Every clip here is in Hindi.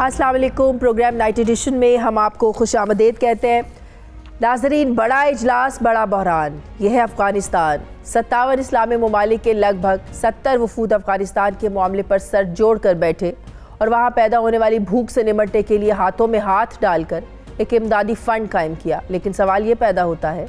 अस्सलाम वालेकुम। प्रोग्राम नाइट एडिशन में हम आपको खुशामदीद कहते हैं। नाज़रीन, बड़ा इजलास बड़ा बहरान, यह है अफ़गानिस्तान। 57 इस्लामी ममालिक के लगभग 70 वफूद अफ़गानिस्तान के मामले पर सर जोड़ कर बैठे और वहाँ पैदा होने वाली भूख से निमटने के लिए हाथों में हाथ डालकर एक इमदादी फ़ंड कायम किया। लेकिन सवाल ये पैदा होता है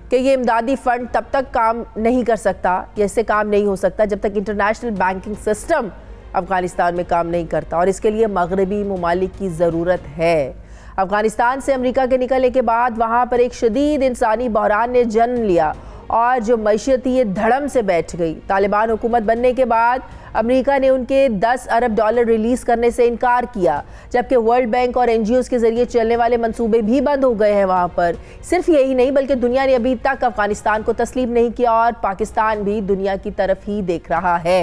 कि ये इमदादी फ़ंड तब तक काम नहीं कर सकता या इससे काम नहीं हो सकता जब तक इंटरनेशनल बैंकिंग सिस्टम अफ़गानिस्तान में काम नहीं करता, और इसके लिए मगरबी ममालिक की ज़रूरत है। अफ़गानिस्तान से अमेरिका के निकलने के बाद वहाँ पर एक शदीद इंसानी बहरान ने जन्म लिया और जो मैशियत थी ये धड़म से बैठ गई। तालिबान हुकूमत बनने के बाद अमेरिका ने उनके 10 अरब डॉलर रिलीज़ करने से इनकार किया, जबकि वर्ल्ड बैंक और NGOs के ज़रिए चलने वाले मंसूबे भी बंद हो गए हैं वहाँ पर। सिर्फ यही नहीं बल्कि दुनिया ने अभी तक अफ़गानिस्तान को तस्लीम नहीं किया और पाकिस्तान भी दुनिया की तरफ ही देख रहा है।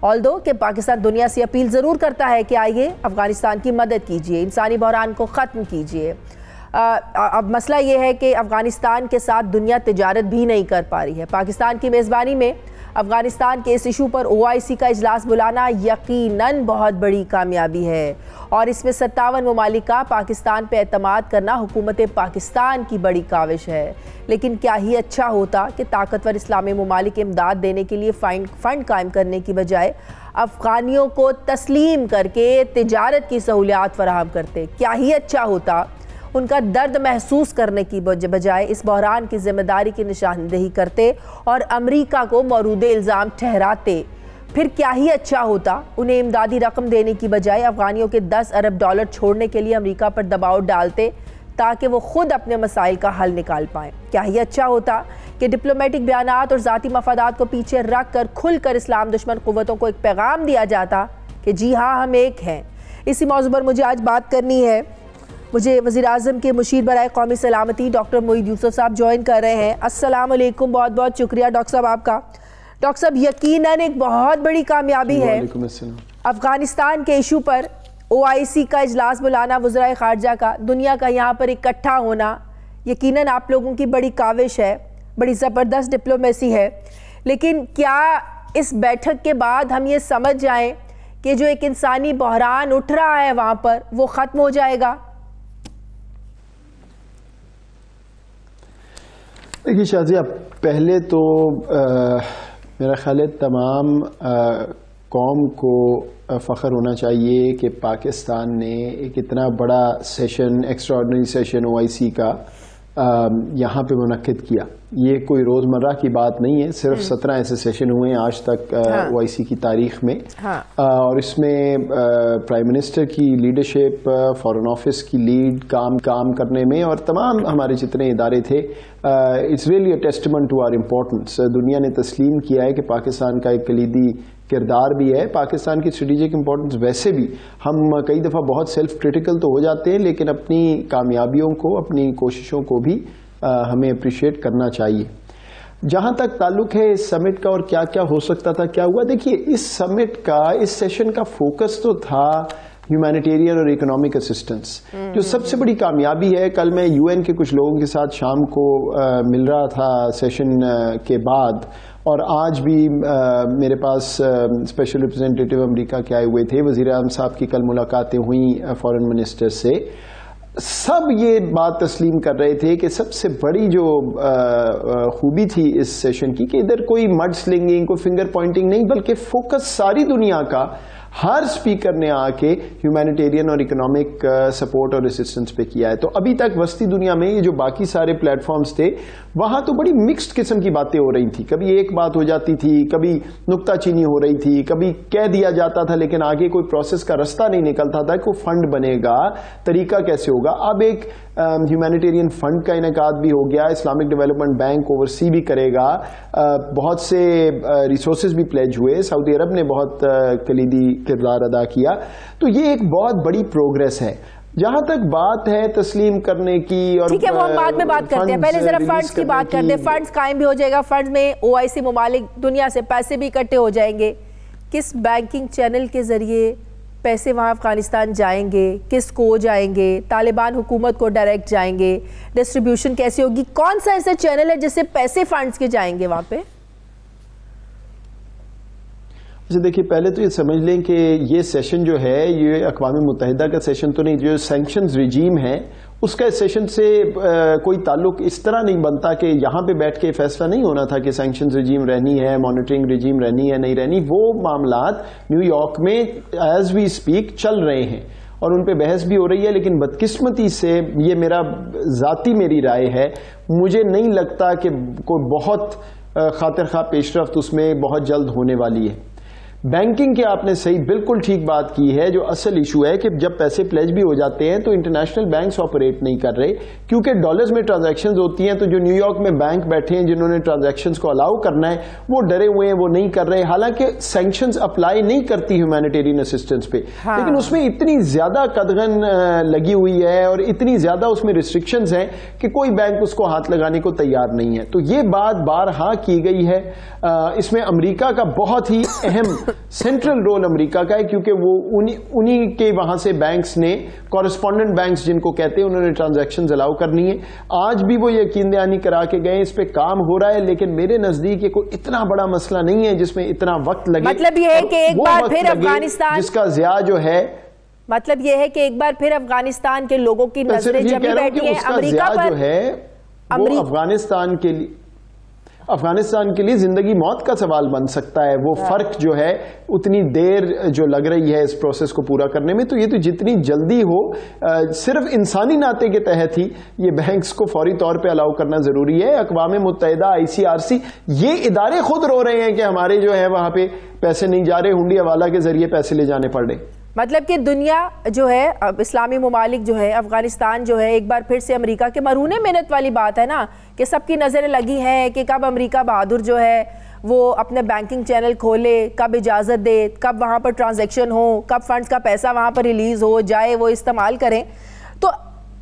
ऑल्दो कि पाकिस्तान दुनिया से अपील ज़रूर करता है कि आइए अफ़गानिस्तान की मदद कीजिए, इंसानी बहरान को ख़त्म कीजिए। अब मसला ये है कि अफ़गानिस्तान के साथ दुनिया तिजारत भी नहीं कर पा रही है। पाकिस्तान की मेज़बानी में अफ़गानिस्तान के इस इशू पर OIC का इजलास बुलाना यकीनन बहुत बड़ी कामयाबी है और इसमें 57 ममालिक का पाकिस्तान पे एतमाद करना हुकूमत पाकिस्तान की बड़ी काविश है। लेकिन क्या ही अच्छा होता कि ताकतवर इस्लामी ममालिक इमदाद देने के लिए फ़ंड कायम करने की बजाय अफ़गानियों को तस्लीम करके तिजारत की सहूलियात फराहम करते। क्या ही अच्छा होता उनका दर्द महसूस करने की बजाय इस बहरान की जिम्मेदारी की निशानदेही करते और अमेरिका को मौरूद इल्ज़ाम ठहराते। फिर क्या ही अच्छा होता उन्हें इमदादी रकम देने की बजाय अफ़गानियों के 10 अरब डॉलर छोड़ने के लिए अमेरिका पर दबाव डालते ताकि वो खुद अपने मसाइल का हल निकाल पाएँ। क्या ही अच्छा होता कि डिप्लोमेटिक बयानात और ज़ाती मफादात को पीछे रख कर खुल कर इस्लाम दुश्मन क़ुव्वतों को एक पैगाम दिया जाता कि जी हाँ, हम एक हैं। इसी मौजू पर मुझे आज बात करनी है। मुझे वज़ीर-ए-आज़म के मुशीर बराए कौमी सलामती डॉक्टर मोईद यूसुफ साहब ज्वाइन कर रहे हैं। अस्सलाम वालेकुम, बहुत बहुत शुक्रिया डॉक्टर साहब आपका। डॉक्टर साहब, यकीनन एक बहुत बड़ी कामयाबी है अफ़गानिस्तान के इशू पर OIC का इजलास बुलाना, वज़राए ख़ारजा का दुनिया का यहाँ पर इकट्ठा होना यकीनन आप लोगों की बड़ी काविश है, बड़ी ज़बरदस्त डिप्लोमेसी है। लेकिन क्या इस बैठक के बाद हम ये समझ जाएं कि जो एक इंसानी बहरान उठ रहा है वहाँ पर वो ख़त्म हो जाएगा? देखिए शाजिया, पहले तो मेरा ख्याल है तमाम कौम को फ़ख्र होना चाहिए कि पाकिस्तान ने एक इतना बड़ा सेशन, एक्स्ट्राऑर्डिनरी सेशन OIC का यहाँ पे मुनक्किद किया। ये कोई रोज़मर्रा की बात नहीं है, सिर्फ 17 ऐसे सेशन हुए हैं आज तक OIC की तारीख में। और इसमें प्राइम मिनिस्टर की लीडरशिप, फॉरेन ऑफिस की लीड काम करने में और तमाम हमारे जितने इदारे थे, it's really a testament to our importance. दुनिया ने तस्लीम किया है कि पाकिस्तान का एक कलीदी किरदार भी है। पाकिस्तान की स्ट्रेटेजिक इंपॉर्टेंस, वैसे भी हम कई दफ़ा बहुत सेल्फ क्रिटिकल तो हो जाते हैं, लेकिन अपनी कामयाबियों को, अपनी कोशिशों को भी हमें अप्रिशिएट करना चाहिए। जहाँ तक ताल्लुक है इस समिट का और क्या क्या हो सकता था, क्या हुआ, देखिए इस समिट का, इस सेशन का फोकस तो था ह्यूमैनिटेरियन और इकोनॉमिक असिस्टेंस, जो सबसे बड़ी कामयाबी है। कल मैं UN के कुछ लोगों के साथ शाम को मिल रहा था सेशन के बाद, और आज भी मेरे पास स्पेशल रिप्रेजेंटेटिव अमेरिका के आए हुए थे। वज़ीर-ए-आज़म साहब की कल मुलाकातें हुई फॉरेन मिनिस्टर से। सब ये बात तस्लीम कर रहे थे कि सबसे बड़ी जो खूबी थी इस सेशन की कि इधर कोई मड स्लिंगिंग, कोई फिंगर पॉइंटिंग नहीं, बल्कि फोकस सारी दुनिया का, हर स्पीकर ने आके ह्यूमैनिटेरियन और इकोनॉमिक सपोर्ट और असिस्टेंस पे किया है। तो अभी तक वस्ती दुनिया में ये जो बाकी सारे प्लेटफॉर्म्स थे, वहां तो बड़ी मिक्स्ड किस्म की बातें हो रही थी। कभी एक बात हो जाती थी, कभी नुक्ताचीनी हो रही थी, कभी कह दिया जाता था लेकिन आगे कोई प्रोसेस का रास्ता नहीं निकलता था, कोई फंड बनेगा, तरीका कैसे होगा। अब एक ह्यूमैनिटेरियन फंड का इनेकाद भी हो गया, इस्लामिक डेवलपमेंट बैंक ओवरसी भी करेगा, बहुत से रिसोर्सेज भी प्लेज हुए, सऊदी अरब ने बहुत कलीदी किरदार अदा किया। तो ये एक बहुत बड़ी प्रोग्रेस है। जहां तक बात है तस्लीम करने की, और ठीक है, वो हम बाद में बात करते हैं, पहले जरा फंड्स की बात करते हैं। फंड्स कायम भी हो जाएगा, फंड्स में OIC ममालिक दुनिया से पैसे भी इकट्ठे हो जाएंगे। किस बैंकिंग चैनल के जरिए पैसे वहाँ अफगानिस्तान जाएंगे, किसको जाएंगे, तालिबान हुकूमत को डायरेक्ट जाएंगे, डिस्ट्रीब्यूशन कैसी होगी, कौन सा ऐसा चैनल है जिससे पैसे फंड्स के जाएंगे वहाँ पे? अच्छा देखिए, पहले तो ये समझ लें कि ये सेशन जो है ये अक़वाम मुत्तहिदा का सेशन तो नहीं, जो सैंक्शंस रिजीम है उसका इस सेशन से कोई ताल्लुक इस तरह नहीं बनता कि यहाँ पे बैठ के फैसला नहीं होना था कि सैंक्शंस रिजीम रहनी है, मॉनिटरिंग रिजीम रहनी है नहीं रहनी। वो मामलात न्यूयॉर्क में एज वी स्पीक चल रहे हैं और उन पे बहस भी हो रही है। लेकिन बदकिस्मती से, ये मेरी राय है, मुझे नहीं लगता कि कोई बहुत खातिर खा पेशरफ्त उसमें बहुत जल्द होने वाली है। बैंकिंग के आपने सही बिल्कुल ठीक बात की है। जो असल इशू है कि जब पैसे प्लेज भी हो जाते हैं तो इंटरनेशनल बैंक्स ऑपरेट नहीं कर रहे, क्योंकि डॉलर्स में ट्रांजैक्शंस होती हैं। तो जो न्यूयॉर्क में बैंक बैठे हैं जिन्होंने ट्रांजैक्शंस को अलाउ करना है वो डरे हुए हैं, वो नहीं कर रहे। हालांकि सैंक्शंस अप्लाई नहीं करती ह्यूमैनिटेरियन असिस्टेंस पे, लेकिन उसमें इतनी ज्यादा कदगन लगी हुई है और इतनी ज्यादा उसमें रिस्ट्रिक्शंस हैं कि कोई बैंक उसको हाथ लगाने को तैयार नहीं है। तो ये बात बारहा की गई है। इसमें अमेरिका का बहुत ही अहम सेंट्रल रोल अमेरिका का है, क्योंकि वो उन्हीं के वहां से बैंक्स ने, कॉरेस्पॉन्डेंट बैंक्स जिनको कहते हैं, उन्होंने ट्रांजैक्शंस अलाउ करनी है। आज भी वो यकीन दहानी करा के गए, इस पे काम हो रहा है। लेकिन मेरे नजदीक ये कोई इतना बड़ा मसला नहीं है जिसमें इतना वक्त लगे। मतलब ये है कि एक बार फिर अफगानिस्तान, जिसका ज़िया जो है, मतलब ये है कि एक बार फिर अफगानिस्तान के लोगों की नजरें जमी बैठी हैं अमेरिका पर। जो है वो अफगानिस्तान के लिए जिंदगी मौत का सवाल बन सकता है। वो फर्क जो है, उतनी देर जो लग रही है इस प्रोसेस को पूरा करने में, तो ये तो जितनी जल्दी हो, सिर्फ इंसानी नाते के तहत ही ये बैंक्स को फौरी तौर पे अलाउ करना जरूरी है। अक़वाम मुत्तहिदा, ICRC, ये इदारे खुद रो रहे हैं कि हमारे जो है वहां पे पैसे नहीं जा रहे, हुंडी हवाला के जरिए पैसे ले जाने पड़ रहे। मतलब कि दुनिया जो है, अब इस्लामी मुमालिक जो है, अफगानिस्तान जो है, एक बार फिर से अमेरिका के मरूने मेहनत वाली बात है ना कि सबकी नज़रें लगी हैं कि कब अमेरिका बहादुर जो है वो अपने बैंकिंग चैनल खोले, कब इजाज़त दे, कब वहाँ पर ट्रांजैक्शन हो, कब फंड्स का पैसा वहाँ पर रिलीज़ हो जाए, वो इस्तेमाल करें। तो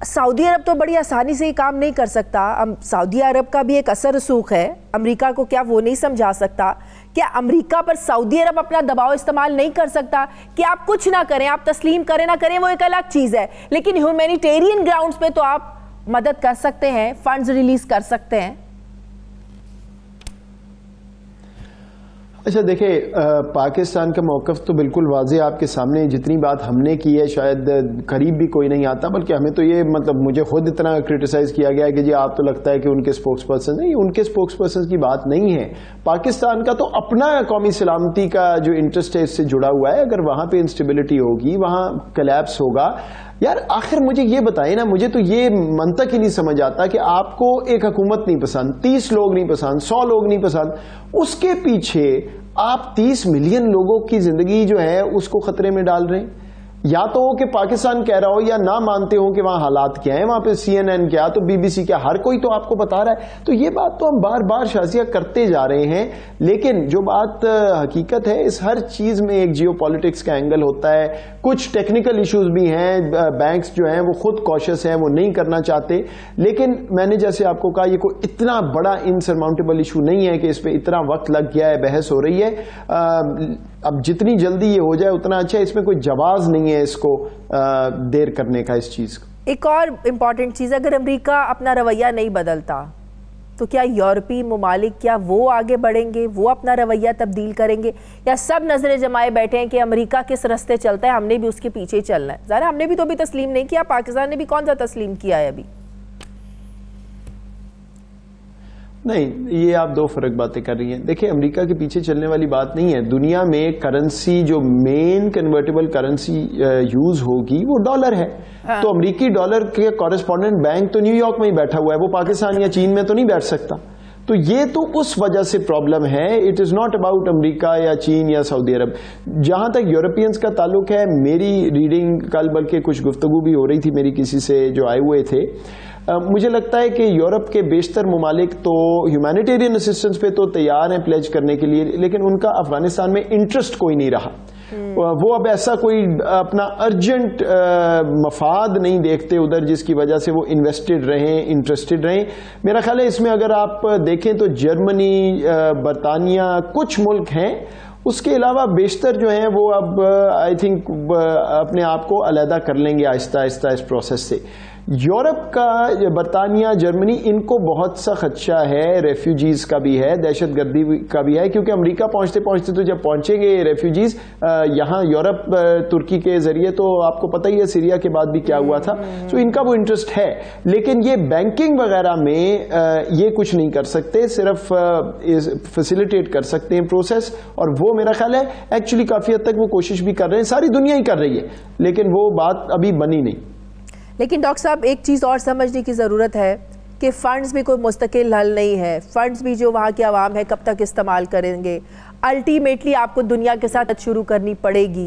सऊदी अरब तो बड़ी आसानी से ये काम नहीं कर सकता। सऊदी अरब का भी एक असर रसूख है, अमेरिका को क्या वो नहीं समझा सकता? क्या अमेरिका पर सऊदी अरब अपना दबाव इस्तेमाल नहीं कर सकता कि आप कुछ ना करें, आप तस्लीम करें ना करें वो एक अलग चीज़ है, लेकिन ह्यूमैनिटेरियन ग्राउंड्स पे तो आप मदद कर सकते हैं, फंड्स रिलीज कर सकते हैं। अच्छा देखिए, पाकिस्तान का मौक़िफ़ तो बिल्कुल वाज़ेह आपके सामने। जितनी बात हमने की है शायद करीब भी कोई नहीं आता, बल्कि हमें तो ये, मतलब मुझे खुद इतना क्रिटिसाइज़ किया गया है कि जी आप तो लगता है कि उनके स्पोक्स पर्सन, नहीं, उनके स्पोक्स पर्सन की बात नहीं है। पाकिस्तान का तो अपना कौमी सलामती का जो इंटरेस्ट है इससे जुड़ा हुआ है। अगर वहाँ पे इंस्टेबिलिटी होगी, वहाँ कोलैप्स होगा, यार आखिर मुझे ये बताए ना, मुझे तो ये मंतक ही नहीं समझ आता कि आपको एक हुकूमत नहीं पसंद, 30 लोग नहीं पसंद, 100 लोग नहीं पसंद, उसके पीछे आप 30 मिलियन लोगों की जिंदगी जो है उसको खतरे में डाल रहे हैं। या तो हो कि पाकिस्तान कह रहा हो या ना मानते हो कि वहां हालात क्या है, वहां पे CNN क्या तो BBC क्या, हर कोई तो आपको बता रहा है। तो ये बात तो हम बार बार शाजिया करते जा रहे हैं, लेकिन जो बात हकीकत है, इस हर चीज में एक जियोपॉलिटिक्स का एंगल होता है। कुछ टेक्निकल इश्यूज भी हैं, बैंक्स जो हैं वो खुद कॉशियस हैं, वो नहीं करना चाहते। लेकिन मैंने जैसे आपको कहा, ये कोई इतना बड़ा इनसरमाउंटेबल इशू नहीं है कि इस पर इतना वक्त लग गया है, बहस हो रही है। अब जितनी जल्दी ये हो जाए उतना अच्छा है, इसमें कोई जवाब नहीं है इसको देर करने का इस चीज को। एक और इम्पॉर्टेंट चीज़, अगर अमेरिका अपना रवैया नहीं बदलता तो क्या यूरोपीय ममालिक, क्या वो आगे बढ़ेंगे, वो अपना रवैया तब्दील करेंगे, या सब नजरें जमाए बैठे हैं कि अमेरिका किस रास्ते चलता है, हमने भी उसके पीछे ही चलना है? ज़रा हमने भी तो अभी तस्लीम नहीं किया, पाकिस्तान ने भी कौन सा तस्लीम किया है अभी? नहीं, ये आप दो फर्क बातें कर रही हैं। देखिए, अमेरिका के पीछे चलने वाली बात नहीं है। दुनिया में करेंसी, जो मेन कन्वर्टेबल करेंसी यूज होगी वो डॉलर है। हाँ। तो अमेरिकी डॉलर के कॉरेस्पॉन्डेंट बैंक तो न्यूयॉर्क में ही बैठा हुआ है, वो पाकिस्तान या चीन में तो नहीं बैठ सकता। तो ये तो उस वजह से प्रॉब्लम है। It is not about America या चीन या सऊदी अरब। जहां तक यूरोपियंस का ताल्लुक है, मेरी रीडिंग कल, बल्कि कुछ गुफ्तगू भी हो रही थी मेरी किसी से जो आए हुए थे, मुझे लगता है कि यूरोप के बेशतर ममालिक तो ह्यूमैनिटेरियन असिस्टेंस पे तो तैयार हैं प्लेज करने के लिए, लेकिन उनका अफगानिस्तान में इंटरेस्ट कोई नहीं रहा। वो अब ऐसा कोई अपना अर्जेंट मफाद नहीं देखते उधर, जिसकी वजह से वो इन्वेस्टेड रहें, इंटरेस्टेड रहें। मेरा ख्याल है इसमें अगर आप देखें तो जर्मनी, बरतानिया, कुछ मुल्क हैं, उसके अलावा बेशतर जो हैं वो अब आई थिंक अपने आप को अलहदा कर लेंगे आहिस्ता आहिस्ता इस प्रोसेस से। यूरोप का, बरतानिया, जर्मनी, इनको बहुत सा खदशा है, रेफ्यूजीज का भी है, दहशतगर्दी का भी है, क्योंकि अमेरिका पहुंचते पहुंचते तो जब पहुंचेंगे रेफ्यूजीज यहाँ यूरोप, तुर्की के जरिए, तो आपको पता ही है सीरिया के बाद भी क्या हुआ था, तो इनका वो इंटरेस्ट है। लेकिन ये बैंकिंग वगैरह में ये कुछ नहीं कर सकते, सिर्फ फैसिलिटेट कर सकते हैं प्रोसेस, और वो मेरा ख्याल है एक्चुअली काफी हद तक वो कोशिश भी कर रहे हैं, सारी दुनिया ही कर रही है, लेकिन वो बात अभी बनी नहीं। लेकिन डॉक्टर साहब एक चीज़ और समझने की ज़रूरत है कि फ़ंड्स भी कोई मुस्तकिल हल नहीं है, फ़ंड्स भी जो वहाँ की आवाम है कब तक इस्तेमाल करेंगे। अल्टीमेटली आपको दुनिया के साथ शुरू करनी पड़ेगी।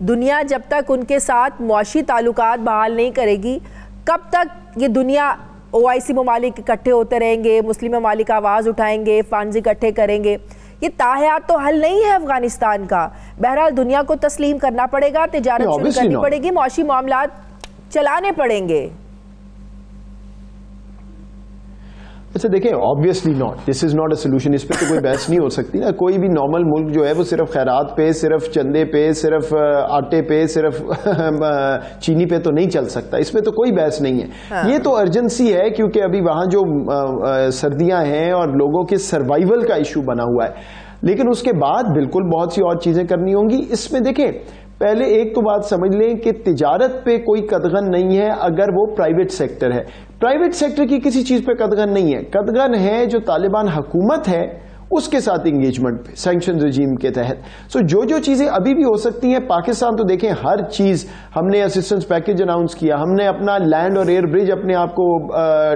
दुनिया जब तक उनके साथ मुआशी ताल्लुकात बहाल नहीं करेगी, कब तक ये दुनिया OIC ममालिक इकट्ठे होते रहेंगे, मुस्लिम ममालिक आवाज़ उठाएंगे, फ़ंड्स इकट्ठे करेंगे, ये ताहयात तो हल नहीं है अफगानिस्तान का। बहरहाल दुनिया को तस्लीम करना पड़ेगा, तिजारत शुरू करनी पड़ेगी, मुआशी मामलात चलाने पड़ेंगे। अच्छा देखें, obviously not, this is not a solution, इस पे तो कोई बहस नहीं हो सकती ना। कोई भी नॉर्मल मुल्क जो है वो सिर्फ खैरात पे, सिर्फ चंदे पे, सिर्फ आटे पे, सिर्फ चीनी पे तो नहीं चल सकता, इसमें तो कोई बहस नहीं है। हाँ। ये तो अर्जेंसी है, क्योंकि अभी वहां जो सर्दियां हैं और लोगों के सर्वाइवल का इशू बना हुआ है, लेकिन उसके बाद बिल्कुल बहुत सी और चीजें करनी होंगी। इसमें देखें, पहले एक तो बात समझ लें कि तिजारत पे कोई कदगन नहीं है अगर वो प्राइवेट सेक्टर है। प्राइवेट सेक्टर की किसी चीज पे कदगन नहीं है, कदगन है जो तालिबान हुकूमत है उसके साथ इंगेजमेंट पे, सैंक्शन रजीम के तहत। सो जो चीजें अभी भी हो सकती हैं, पाकिस्तान तो देखें हर चीज, हमने असिस्टेंस पैकेज अनाउंस किया, हमने अपना लैंड और एयर ब्रिज अपने आप को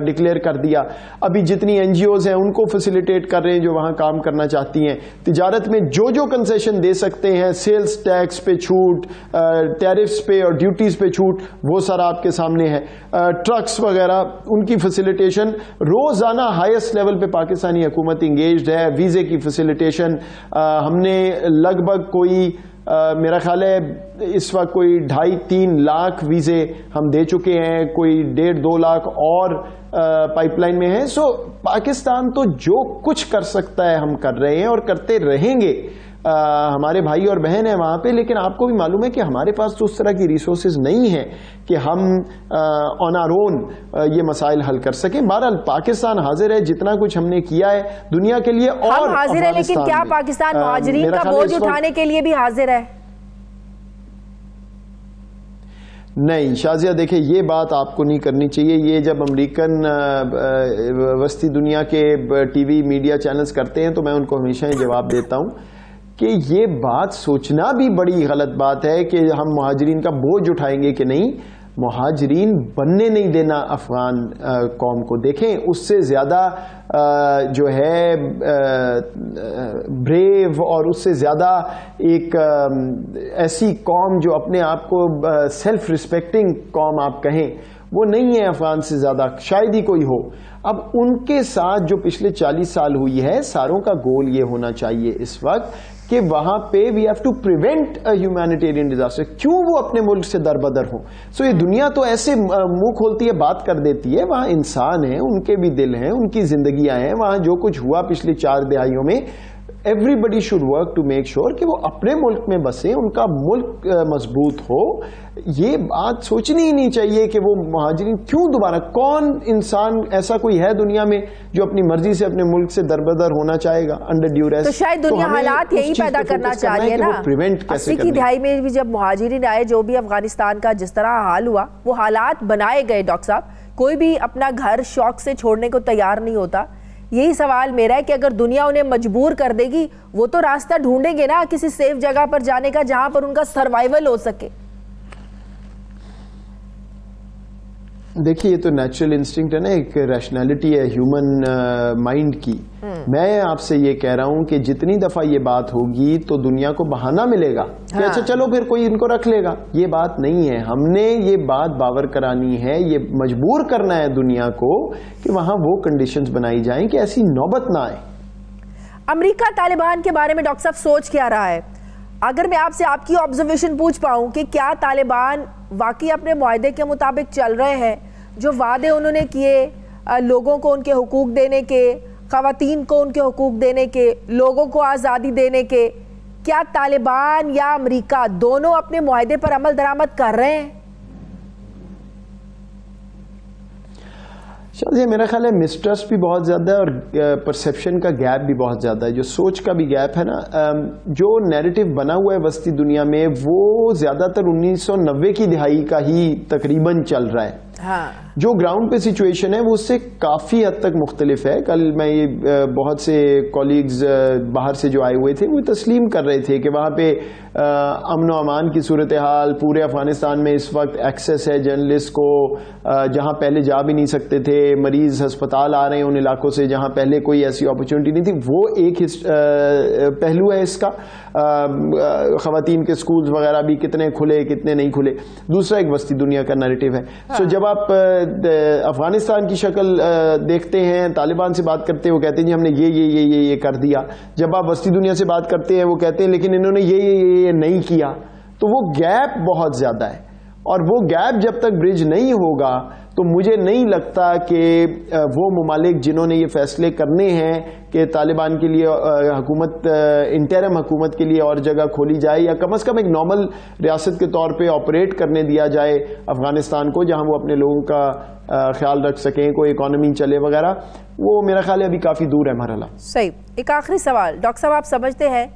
डिक्लेयर कर दिया, अभी जितनी NGOs हैं उनको फैसिलिटेट कर रहे हैं जो वहां काम करना चाहती हैं। तिजारत में जो कंसेशन दे सकते हैं, सेल्स टैक्स पे छूट, टैरिफ्स पे और ड्यूटीज पे छूट, वो सारा आपके सामने है। ट्रक्स वगैरह उनकी फैसिलिटेशन, रोजाना हाईएस्ट लेवल पे पाकिस्तानी हुकूमत इंगेज्ड है। वीजे की फैसिलिटेशन हमने लगभग कोई मेरा ख्याल है इस वक्त कोई 2.5-3 लाख वीजे हम दे चुके हैं, कोई 1.5-2 लाख और पाइपलाइन में है। सो पाकिस्तान तो जो कुछ कर सकता है हम कर रहे हैं और करते रहेंगे। हमारे भाई और बहन है वहां पे, लेकिन आपको भी मालूम है कि हमारे पास तो उस तरह की रिसोर्सेज नहीं है कि हम ऑन आवर ओन ये मसाइल हल कर सकें। बहरहाल पाकिस्तान हाजिर है, जितना कुछ हमने किया है दुनिया के लिए और हाजिर है, लेकिन क्या पाकिस्तान मुहाजिरीन का बोझ उठाने के लिए भी हाजिर है? नहीं शाजिया, देखिए ये बात आपको नहीं करनी चाहिए। ये जब अमेरिकन वस्ती दुनिया के टीवी मीडिया चैनल्स करते हैं तो मैं उनको हमेशा ही जवाब देता हूं कि ये बात सोचना भी बड़ी गलत बात है कि हम मुहाजिरीन का बोझ उठाएंगे कि नहीं। मुहाजिरीन बनने नहीं देना अफगान कौम को। देखें, उससे ज्यादा जो है ब्रेव और उससे ज्यादा एक ऐसी कौम जो अपने आप को सेल्फ रिस्पेक्टिंग कौम आप कहें, वो नहीं है अफगान से ज्यादा, शायद ही कोई हो। अब उनके साथ जो पिछले 40 साल हुई है, सारों का गोल ये होना चाहिए इस वक्त कि वहां पे we have to prevent a humanitarian disaster. क्यों वो अपने मुल्क से दरबदर हो? सो ये दुनिया तो ऐसे मुंह खोलती है, बात कर देती है। वहां इंसान हैं, उनके भी दिल हैं, उनकी जिंदगियां हैं। वहां जो कुछ हुआ पिछली 4 दहाइयों में, everybody should work to make sure कि वो अपने मुल्क में बसे, उनका मुल्क मजबूत हो। ये बात सोचनी ही नहीं चाहिए कि वो मुहाजिरीन क्यों दोबारा, कौन इंसान ऐसा कोई है दुनिया में जो अपनी मर्जी से अपने मुल्क से दरबदर होना चाहेगा अंडर ड्यूरेस? तो शायद दुनिया हालात यही पैदा करना चाह रही है ना। 80 की दहाई में भी जब मुहाजिरीन आए, जो भी अफगानिस्तान का जिस तरह हाल हुआ, वो हालात बनाए गए। डॉक्टर साहब, कोई भी अपना घर शौक से छोड़ने को तैयार नहीं होता। यही सवाल मेरा है कि अगर दुनिया उन्हें मजबूर कर देगी, वो तो रास्ता ढूंढेंगे ना किसी सेफ जगह पर जाने का, जहां पर उनका सर्वाइवल हो सके। देखिए, ये तो नेचुरल इंस्टिंक्ट है ना, एक रैशनैलिटी है ह्यूमन माइंड की। मैं आपसे ये कह रहा हूं कि जितनी दफा ये बात होगी तो दुनिया को बहाना मिलेगा कि अच्छा चलो फिर कोई इनको रख लेगा। ये बात नहीं है। हमने ये बात बावर करानी है, ये मजबूर करना है दुनिया को कि वहां वो कंडीशंस बनाई जाएं कि ऐसी नौबत ना आए। अमेरिका तालिबान के बारे में डॉक्टर साहब सोच क्या रहा है? अगर मैं आपसे आपकी ऑब्जर्वेशन पूछ पाऊं कि क्या तालिबान वाकई अपने मुआहदे के मुताबिक चल रहे हैं? जो वादे उन्होंने किए लोगों को उनके हुकूक देने के, ख़वातीन को उनके हुकूक देने के, लोगों को आज़ादी देने के, क्या तालिबान या अमेरिका दोनों अपने मुआहदे पर अमल दरामद कर रहे हैं? शायद मेरा ख्याल है मिसट्रस्ट भी बहुत ज़्यादा है और परसेप्शन का गैप भी बहुत ज़्यादा है, जो सोच का भी गैप है ना। जो नैरेटिव बना हुआ है वस्ती दुनिया में वो ज़्यादातर 1990 की दिहाई का ही तकरीबन चल रहा है। हाँ। जो ग्राउंड पे सिचुएशन है वो उससे काफ़ी हद तक मुख्तलिफ है। कल मैं ये बहुत से कॉलीग्स बाहर से जो आए हुए थे वो तस्लीम कर रहे थे कि वहाँ पे अमन व अमान की सूरत हाल पूरे अफगानिस्तान में इस वक्त एक्सेस है जर्नलिस्ट को, जहाँ पहले जा भी नहीं सकते थे, मरीज अस्पताल आ रहे हैं उन इलाकों से जहाँ पहले कोई ऐसी अपॉर्चुनिटी नहीं थी। वो एक पहलू है इसका। ख़वातीन के स्कूल्स वगैरह भी कितने खुले कितने नहीं खुले। दूसरा एक वस्ती दुनिया का नैरेटिव है। सो जब आप अफगानिस्तान की शक्ल देखते हैं, तालिबान से बात करते हैं वो कहते हैं जी हमने ये कर दिया। जब आप वस्ती दुनिया से बात करते हैं वो कहते हैं लेकिन इन्होंने ये नहीं किया। तो वो गैप बहुत ज्यादा है और वो गैप जब तक ब्रिज नहीं होगा तो मुझे नहीं लगता कि वो मुमालिक जिन्होंने ये फैसले करने हैं कि तालिबान के लिए हुकूमत, इंटरिम हुकूमत के लिए और जगह खोली जाए या कम से कम एक नॉर्मल रियासत के तौर पे ऑपरेट करने दिया जाए अफगानिस्तान को, जहां वो अपने लोगों का ख्याल रख सकें, कोई इकॉनमी चले वगैरह, वो मेरा ख्याल है अभी काफ़ी दूर है मरहला। सही। एक आखिरी सवाल डॉक्टर साहब, आप समझते हैं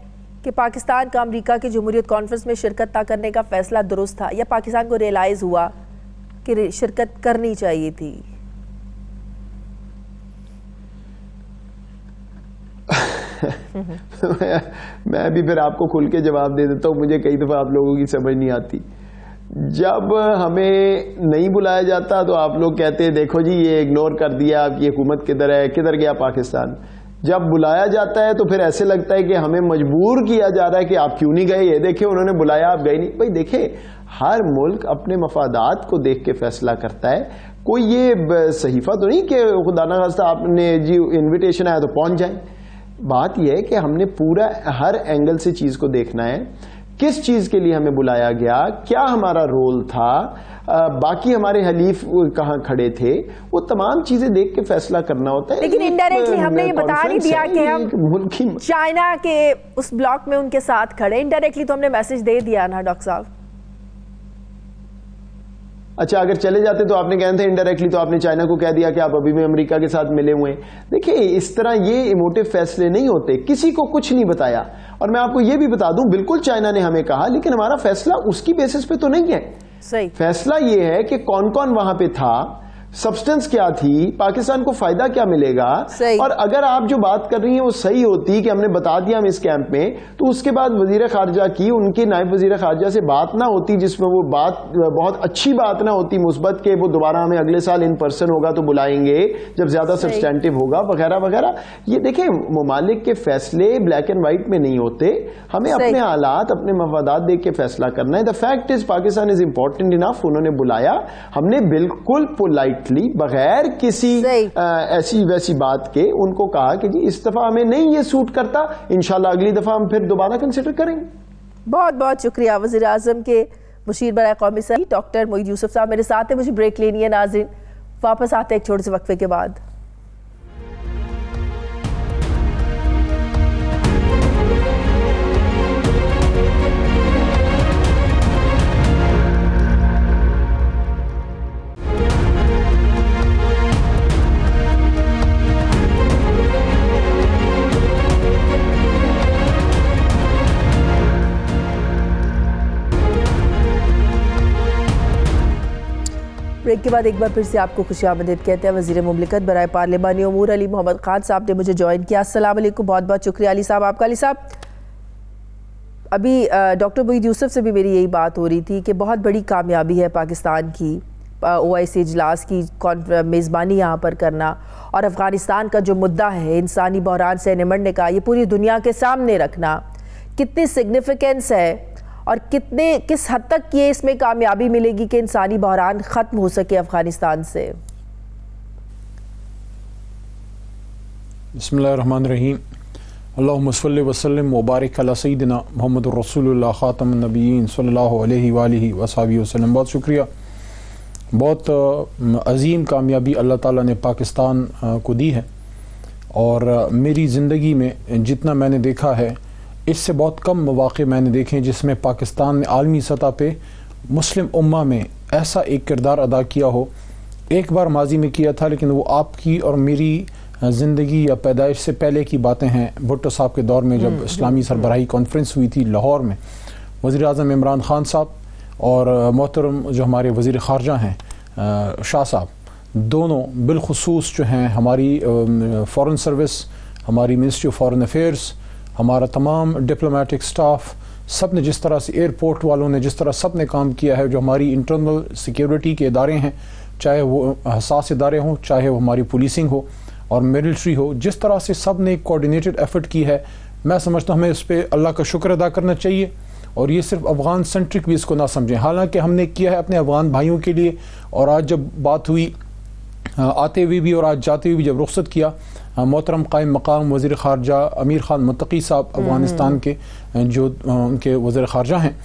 कि पाकिस्तान का अमेरिका की जमहूरियत कॉन्फ्रेंस में शिरकत ना करने का फैसला दुरुस्त था या पाकिस्तान को रियलाइज़ हुआ कि शिरकत करनी चाहिए थी? मैं भी फिर आपको खुल के जवाब दे देता हूँ, मुझे कई दफ़ा आप लोगों की समझ नहीं आती। जब हमें नहीं बुलाया जाता तो आप लोग कहते हैं देखो जी ये इग्नोर कर दिया, आपकी हुकूमत किधर है, किधर गया पाकिस्तान। जब बुलाया जाता है तो फिर ऐसे लगता है कि हमें मजबूर किया जा रहा है कि आप क्यों नहीं गए, ये देखे उन्होंने बुलाया आप गए नहीं। भाई देखे, हर मुल्क अपने मफादात को देख के फैसला करता है। कोई ये सहीफा तो नहीं कि खुदा ना खास्ता आपने जी इन्विटेशन आया तो पहुंच जाए। बात यह है कि हमने पूरा हर एंगल से चीज को देखना है, किस चीज के लिए हमें बुलाया गया, क्या हमारा रोल था, बाकी हमारे हलीफ कहाँ खड़े थे, वो तमाम चीजें देख के फैसला करना होता है। लेकिन इनडायरेक्टली हमने ये बता नहीं दिया कि हम चाइना के उस ब्लॉक में उनके साथ खड़े। इनडायरेक्टली तो हमने मैसेज दे दिया ना डॉक्टर साहब। अच्छा, अगर चले जाते तो आपने कहना था इनडायरेक्टली, तो आपने चाइना को कह दिया कि आप अभी भी अमेरिका के साथ मिले हुए हैं। देखिए, इस तरह ये इमोटिव फैसले नहीं होते, किसी को कुछ नहीं बताया। और मैं आपको ये भी बता दूं, बिल्कुल चाइना ने हमें कहा, लेकिन हमारा फैसला उसकी बेसिस पे तो नहीं है। सही। फैसला ये है कि कौन कौन वहां पे था, सब्सटेंस क्या थी, पाकिस्तान को फायदा क्या मिलेगा। और अगर आप जो बात कर रही हैं वो सही होती कि हमने बता दिया हम इस कैंप में, तो उसके बाद वजीर खारजा की, उनके नायब वजीर खारजा से बात ना होती जिसमें वो बात बहुत अच्छी बात ना होती मुस्बत के वो दोबारा हमें अगले साल इन पर्सन होगा तो बुलाएंगे जब ज्यादा सब्सटेंटिव होगा वगैरह वगैरह। ये देखें, ममालिक के फैसले ब्लैक एंड व्हाइट में नहीं होते, हमें अपने हालात अपने मफादात देख के फैसला करना है। The fact is Pakistan is important enough, उन्होंने बुलाया, हमने बिल्कुल पोलाइटली बगैर किसी ऐसी वैसी बात के उनको कहा कि जी इस दफा हमें नहीं ये सूट करता, इंशाल्लाह अगली दफा हम फिर दोबारा कंसिडर करेंगे। बहुत बहुत शुक्रिया वज़ीर आज़म के मुशीर बराए कौमी सही डॉक्टर मोईद यूसुफ साहब मेरे साथ है। मुझे ब्रेक लेनी है नाज़रीन, वापस आते हैं एक छोटे से वक्फे के बाद। ब्रेक के बाद एक बार फिर से आपको खुशामदीद कहते हैं। वज़ीर मुमलिकत बराए पार्लिमानी उमूर अली मोहम्मद खान साहब ने मुझे ज्वाइन किया। अस्सलाम वालेकुम, बहुत बहुत शुक्रिया अली साहब आपका। अली साहब, अभी डॉक्टर मोईद यूसुफ से भी मेरी यही बात हो रही थी कि बहुत बड़ी कामयाबी है पाकिस्तान की OIC इजलास की मेज़बानी यहाँ पर करना और अफ़गानिस्तान का जो मुद्दा है इंसानी बहरान से निमटने का, ये पूरी दुनिया के सामने रखना कितनी सिग्निफिकेंस है और किस हद तक ये इसमें कामयाबी मिलेगी कि इंसानी बहरान ख़त्म हो सके अफ़गानिस्तान से। बिस्मिल्लाहिर्रहमानिर्रहीम, अल्लाहुम्मा सल्लि व सल्लिम व बारिक अला सय्यिदिना मुहम्मदुर रसूलुल्लाह खातमुन नबिय्यीन सल्लल्लाहु अलैहि व आलिहि व सहाबिहि वसल्लम। बहुत शुक्रिया। बहुत अजीम कामयाबी अल्लाह ताला ने पाकिस्तान को दी है और मेरी ज़िंदगी में जितना मैंने देखा है इससे बहुत कम मौक़े मैंने देखे जिसमें पाकिस्तान ने आलमी सतह पे मुस्लिम उम्मा में ऐसा एक किरदार अदा किया हो एक बार माजी में किया था, लेकिन वो आपकी और मेरी ज़िंदगी या पैदाइश से पहले की बातें हैं। भुट्टो साहब के दौर में जब इस्लामी सरबराही कॉन्फ्रेंस हुई थी लाहौर में, वज़ीर आज़म इमरान खान साहब और मोहतरम जो हमारे वज़ीर ख़ारजा हैं शाह साहब, दोनों बिलखुसूस जो हैं हमारी फ़ॉरेन सर्विस, हमारी मिनिस्ट्री ऑफ फ़ॉरेन अफेयर्स, हमारा तमाम डिप्लोमेटिक स्टाफ, सब ने जिस तरह से एयरपोर्ट वालों ने जिस तरह सब ने काम किया है, जो हमारी इंटरनल सिक्योरिटी के इदारे हैं, चाहे वो हसास इदारे हों, चाहे वो हमारी पुलिसिंग हो और मिलिट्री हो, जिस तरह से सब ने एक कोऑर्डिनेटेड एफर्ट की है, मैं समझता हूँ हमें इस पर अल्लाह का शुक्र अदा करना चाहिए। और ये सिर्फ अफ़गान सेंट्रिक भी इसको ना समझें, हालांकि हमने किया है अपने अफ़गान भाइयों के लिए। और आज जब बात हुई आते हुए भी और आज जाते हुए भी जब रुखसत किया, मोहतरम कायम मकाम वज़ीर ख़ारजा अमीर ख़ान मुत्तकी साहब अफ़गानिस्तान के जो उनके वज़ीर ख़ारजा हैं,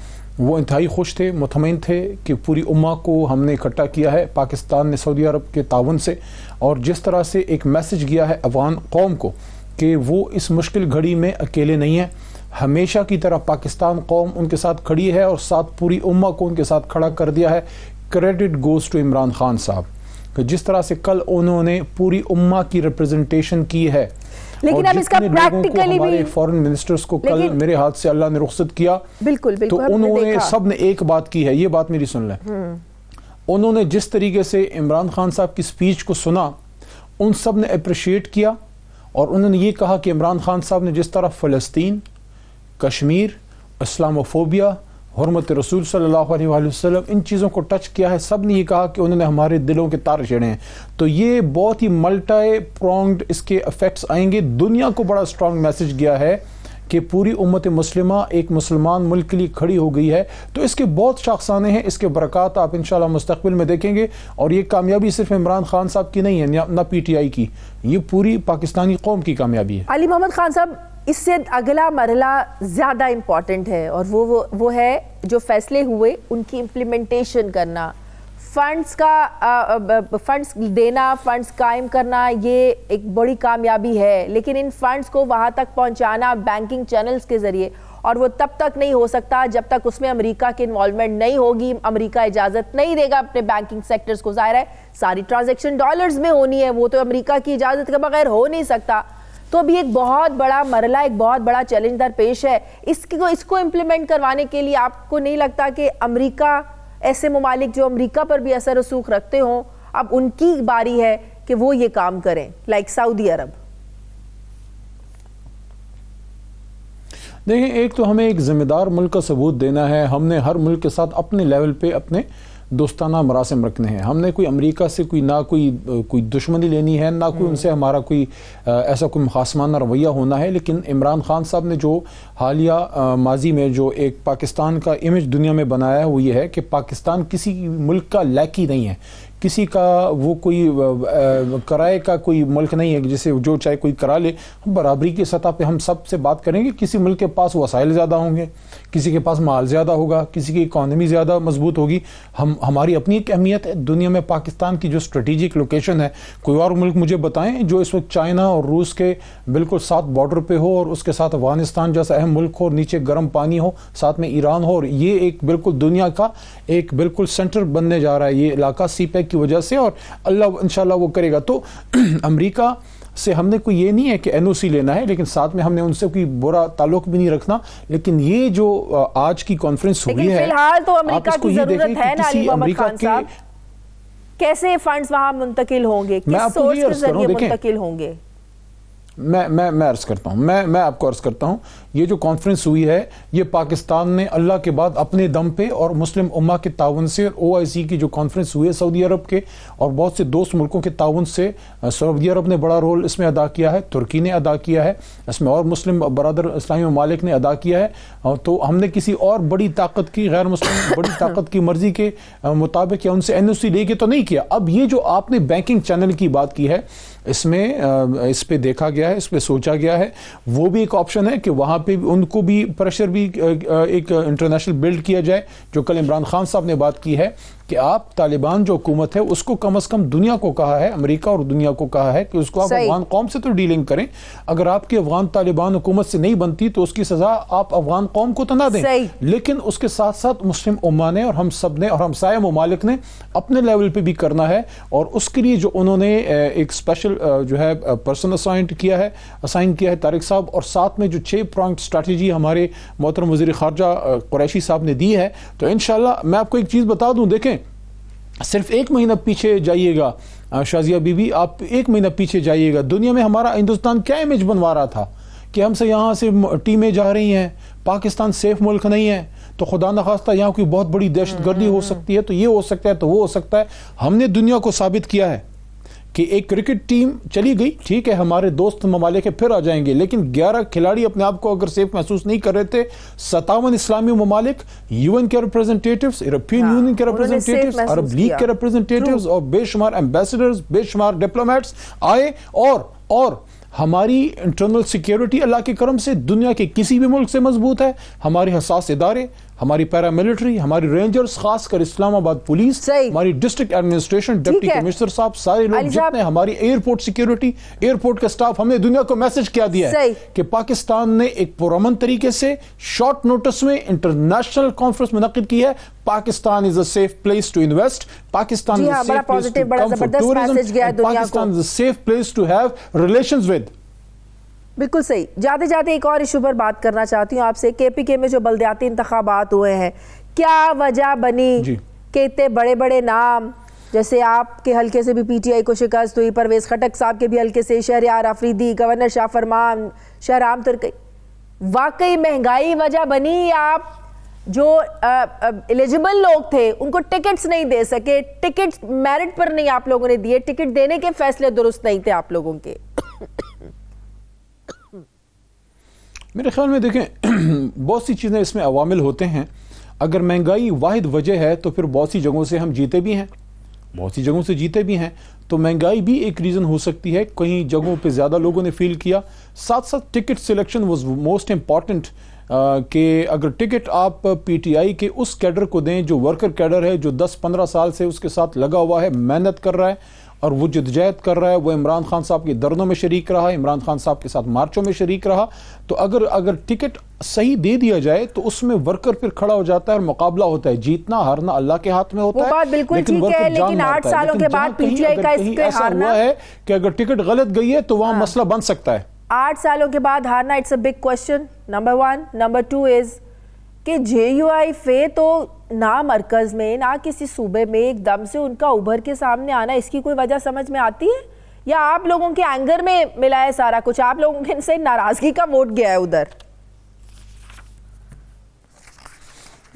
वो इंतहाई खुश थे, मुतमईन थे कि पूरी उम्मा को हमने इकट्ठा किया है पाकिस्तान ने सऊदी अरब के तावन से। और जिस तरह से एक मैसेज गया है अफ़गान कौम को कि वो इस मुश्किल घड़ी में अकेले नहीं है, हमेशा की तरह पाकिस्तान कौम उनके साथ खड़ी है और साथ पूरी उम्मा को उनके साथ खड़ा कर दिया है। Credit goes to Imran Khan साहब कि जिस तरह से कल उन्होंने पूरी उम्मा की रिप्रेजेंटेशन की है। लेकिन अब इसका प्रैक्टिकली भी फॉरेन मिनिस्टर्स को कल मेरे हाथ से अल्लाह ने रुखसत किया, बिल्कुल तो उन्होंने सब ने एक बात की है, ये बात मेरी सुन लें। उन्होंने जिस तरीके से इमरान खान साहब की स्पीच को सुना, उन सब ने अप्रिशिएट किया और उन्होंने ये कहा कि इमरान खान साहब ने जिस तरह फ़लस्तीन, कश्मीर, इस्लामोफोबिया, हुर्मत रसूल सल्लल्लाहु अलैहि वसल्लम, इन चीज़ों को टच किया है, सब ने ये कहा कि उन्होंने हमारे दिलों के तार छेड़े हैं। तो ये बहुत ही मल्टी प्रोंग्ड इसके इफेक्ट्स आएंगे। दुनिया को बड़ा स्ट्रॉन्ग मैसेज गया है कि पूरी उम्मत मुस्लिमा एक मुसलमान मुल्क के लिए खड़ी हो गई है। तो इसके बहुत शाखसाने हैं, इसके बरक़ात आप इंशाल्लाह मुस्तक़बिल में देखेंगे। और ये कामयाबी सिर्फ इमरान खान साहब की नहीं है, ना PTI की, ये पूरी पाकिस्तानी कौम की कामयाबी है। अली मोहम्मद खान साहब, इससे अगला मरहला ज़्यादा इम्पॉर्टेंट है और वो है जो फैसले हुए उनकी इम्प्लीमेंटेशन करना, फंड्स देना, फंड्स कायम करना, ये एक बड़ी कामयाबी है। लेकिन इन फंड्स को वहाँ तक पहुँचाना बैंकिंग चैनल्स के ज़रिए, और वो तब तक नहीं हो सकता जब तक उसमें अमेरिका की इन्वॉल्वमेंट नहीं होगी। अमेरिका इजाज़त नहीं देगा अपने बैंकिंग सेक्टर्स को, जाहिर है सारी ट्रांजैक्शन डॉलर्स में होनी है, वो तो अमेरिका की इजाज़त के बगैर हो नहीं सकता। तो अभी एक बहुत बड़ा मरला, एक बहुत बड़ा चैलेंज दरपेश है। इसको इम्प्लीमेंट करवाने के लिए आपको नहीं लगता कि अमेरिका, ऐसे ममालिक जो अमेरिका पर भी असर रसूख रखते हों, अब उनकी बारी है कि वो ये काम करें, लाइक सऊदी अरब? देखिए, एक तो हमें एक जिम्मेदार मुल्क का सबूत देना है। हमने हर मुल्क के साथ अपने लेवल पे अपने दोस्ताना मरासिम रखने हैं। हमने कोई अमेरिका से कोई दुश्मनी लेनी है, ना कोई उनसे हमारा कोई ऐसा कोई मुखासमाना रवैया होना है। लेकिन इमरान खान साहब ने जो हालिया माजी में जो एक पाकिस्तान का इमेज दुनिया में बनाया है, वो ये है कि पाकिस्तान किसी मुल्क का लैकी नहीं है, किसी का वो कोई किराए का कोई मुल्क नहीं है जिसे जो चाहे कोई करा ले। बराबरी की सतह पे हम सब से बात करेंगे। किसी मुल्क के पास वसाइल ज़्यादा होंगे, किसी के पास माल ज़्यादा होगा, किसी की इकॉनमी ज़्यादा मजबूत होगी। हमारी अपनी एक अहमियत है दुनिया में। पाकिस्तान की जो स्ट्रेटेजिक लोकेशन है, कोई और मुल्क मुझे बताएं जो इस वक्त चाइना और रूस के बिल्कुल साथ बॉर्डर पे हो और उसके साथ अफगानिस्तान जैसा अहम मुल्क हो, नीचे गर्म पानी हो, साथ में ईरान हो, और ये एक बिल्कुल दुनिया का एक बिल्कुल सेंटर बनने जा रहा है ये इलाका CPEC की वजह से, और अल्लाह इंशाल्लाह वो करेगा। तो अमेरिका से हमने कोई ये नहीं है कि NOC लेना है, लेकिन साथ में हमने उनसे कोई बुरा ताल्लुक भी नहीं रखना। लेकिन ये जो आज की कॉन्फ्रेंस हुई है, फिलहाल तो अमेरिका की जरूरत है ना अली मोहम्मद खान साहब, कैसे फंड्स वहां मुंतकिल होंगे, किस सोर्स के जरिए मुंतकिल होंगे? मैं अर्ज करता हूँ, मैं आपको अर्ज करता हूँ, ये जो कॉन्फ्रेंस हुई है ये पाकिस्तान ने अल्लाह के बाद अपने दम पे और मुस्लिम उम्मा के ताउन से, OIC की जो कॉन्फ्रेंस हुई है सऊदी अरब के और बहुत से दोस्त मुल्कों के ताउन से, सऊदी अरब ने बड़ा रोल इसमें अदा किया है, तुर्की ने अदा किया है इसमें, और मुस्लिम बरादर इस्लामी ममालिक ने अदा किया है। तो हमने किसी और बड़ी ताकत की, गैर मुस्लिम बड़ी ताकत की मर्जी के मुताबिक या उनसे NOC लेके तो नहीं किया। अब ये जो आपने बैंकिंग चैनल की बात की है, इसमें इस पे देखा गया है, इस पे सोचा गया है, वो भी एक ऑप्शन है कि वहाँ पे उनको भी प्रेशर भी एक इंटरनेशनल बिल्ड किया जाए, जो कल इमरान खान साहब ने बात की है कि आप तालिबान जो हुकूमत है उसको कम से कम दुनिया को कहा है, अमेरिका और दुनिया को कहा है कि उसको आप अफगान कौम से तो डीलिंग करें। अगर आपकी अफगान तालिबान हुकूमत से नहीं बनती तो उसकी सजा आप अफगान कौम को तो ना दें, लेकिन उसके साथ साथ मुस्लिम उम्मा ने और हम सब ने और हमसाया ममालिक ने अपने लेवल पे भी करना है। और उसके लिए जो उन्होंने एक स्पेशल जो है पर्सन असाइन किया है तारिक साहब, और साथ में जो 6 प्रोंग स्ट्रैटेजी हमारे मोहतरम वज़ीर ख़ारजा कुरैशी साहब ने दी है, तो इंशाल्लाह मैं आपको एक चीज़ बता दूं, देखें सिर्फ 1 महीना पीछे जाइएगा शाजिया बीबी, आप 1 महीना पीछे जाइएगा, दुनिया में हमारा हिंदुस्तान क्या इमेज बनवा रहा था कि हमसे यहाँ से टीमें जा रही हैं, पाकिस्तान सेफ मुल्क नहीं है, तो खुदा न खास्ता यहाँ कोई बहुत बड़ी दहशतगर्दी हो सकती है, तो ये हो सकता है, तो वो हो सकता है। हमने दुनिया को साबित किया है कि एक क्रिकेट टीम चली गई, ठीक है, हमारे दोस्त ममालिक फिर आ जाएंगे, लेकिन 11 खिलाड़ी अपने आप को अगर सेफ महसूस नहीं कर रहे थे, 57 इस्लामी ममालिक, यूएन के रिप्रेजेंटेटिव्स, यूरोपियन यूनियन के रिप्रेजेंटेटिव्स, अरब लीग के रिप्रेजेंटेटिव्स और बेशुमार एम्बेसडर्स, बेशुमार डिप्लोमेट्स आए, और हमारी इंटरनल सिक्योरिटी अल्लाह के करम से दुनिया के किसी भी मुल्क से मजबूत है। हमारे हसास इदारे, हमारी पैरामिलिट्री, हमारी रेंजर्स, खासकर इस्लामाबाद पुलिस, हमारी डिस्ट्रिक्ट एडमिनिस्ट्रेशन, डिप्टी कमिश्नर साहब, सारे लोग जितने, हमारी एयरपोर्ट सिक्योरिटी, एयरपोर्ट का स्टाफ, हमने दुनिया को मैसेज क्या दिया है कि पाकिस्तान ने एक पुरअमन तरीके से शॉर्ट नोटिस में इंटरनेशनल कॉन्फ्रेंस मुनक्किद की है। Pakistan is a safe place to invest, Pakistan is a safe place to come for tourism, Pakistan is a safe place to have relations with. बिल्कुल सही। जाते जाते एक और इशू पर बात करना चाहती हूँ आपसे। केपीके में जो बल्दियाती इंतखाबात हुए हैं, क्या वजह बनी कि इतने बड़े बड़े नाम, जैसे आपके हल्के से भी पीटीआई को शिकस्त हुई, परवेज खटक साहब के भी हल्के से शहरयार अफरीदी, गवर्नर शाह फरमान, शहराम तुर्की, वाकई महंगाई वजह बनी या आप जो एलिजिबल लोग थे उनको टिकट्स नहीं दे सके, टिकट्स मेरिट पर नहीं आप लोगों ने दिए, टिकट देने के फैसले दुरुस्त नहीं थे आप लोगों के? मेरे ख्याल में देखें बहुत सी चीज़ें इसमें अवामिल होते हैं। अगर महंगाई वाहिद वजह है तो फिर बहुत सी जगहों से हम जीते भी हैं, बहुत सी जगहों से जीते भी हैं, तो महंगाई भी एक रीज़न हो सकती है। कहीं जगहों पे ज़्यादा लोगों ने फील किया। साथ साथ ticket selection was most important कि अगर टिकट आप पीटीआई के उस कैडर को दें जो वर्कर कैडर है, जो 10-15 साल से उसके साथ लगा हुआ है, मेहनत कर रहा है और वो जद्दोजहद कर रहा है, वो इमरान खान साहब के दर्दों में शरीक रहा, इमरान खान साहब के साथ मार्चों में शरीक रहा, तो अगर टिकट सही दे दिया जाए तो उसमें वर्कर फिर खड़ा हो जाता है और मुकाबला होता है। जीतना हारना अल्लाह के हाथ में होता है, लेकिन वर्कर लेकिन 8 सालों के बाद पीटीआई का इसके हारना हुआ है कि अगर टिकट गलत गई है तो वहां मसला बन सकता है। 8 सालों के बाद हारना, it's a big question, number 1। Number 2 is कि JUIF तो ना मरकज में ना किसी सूबे में एकदम से उनका उभर के सामने आना, इसकी कोई वजह समझ में आती है या आप लोगों के एंगर में मिला है सारा कुछ, आप लोगों के से नाराजगी का वोट गया है उधर?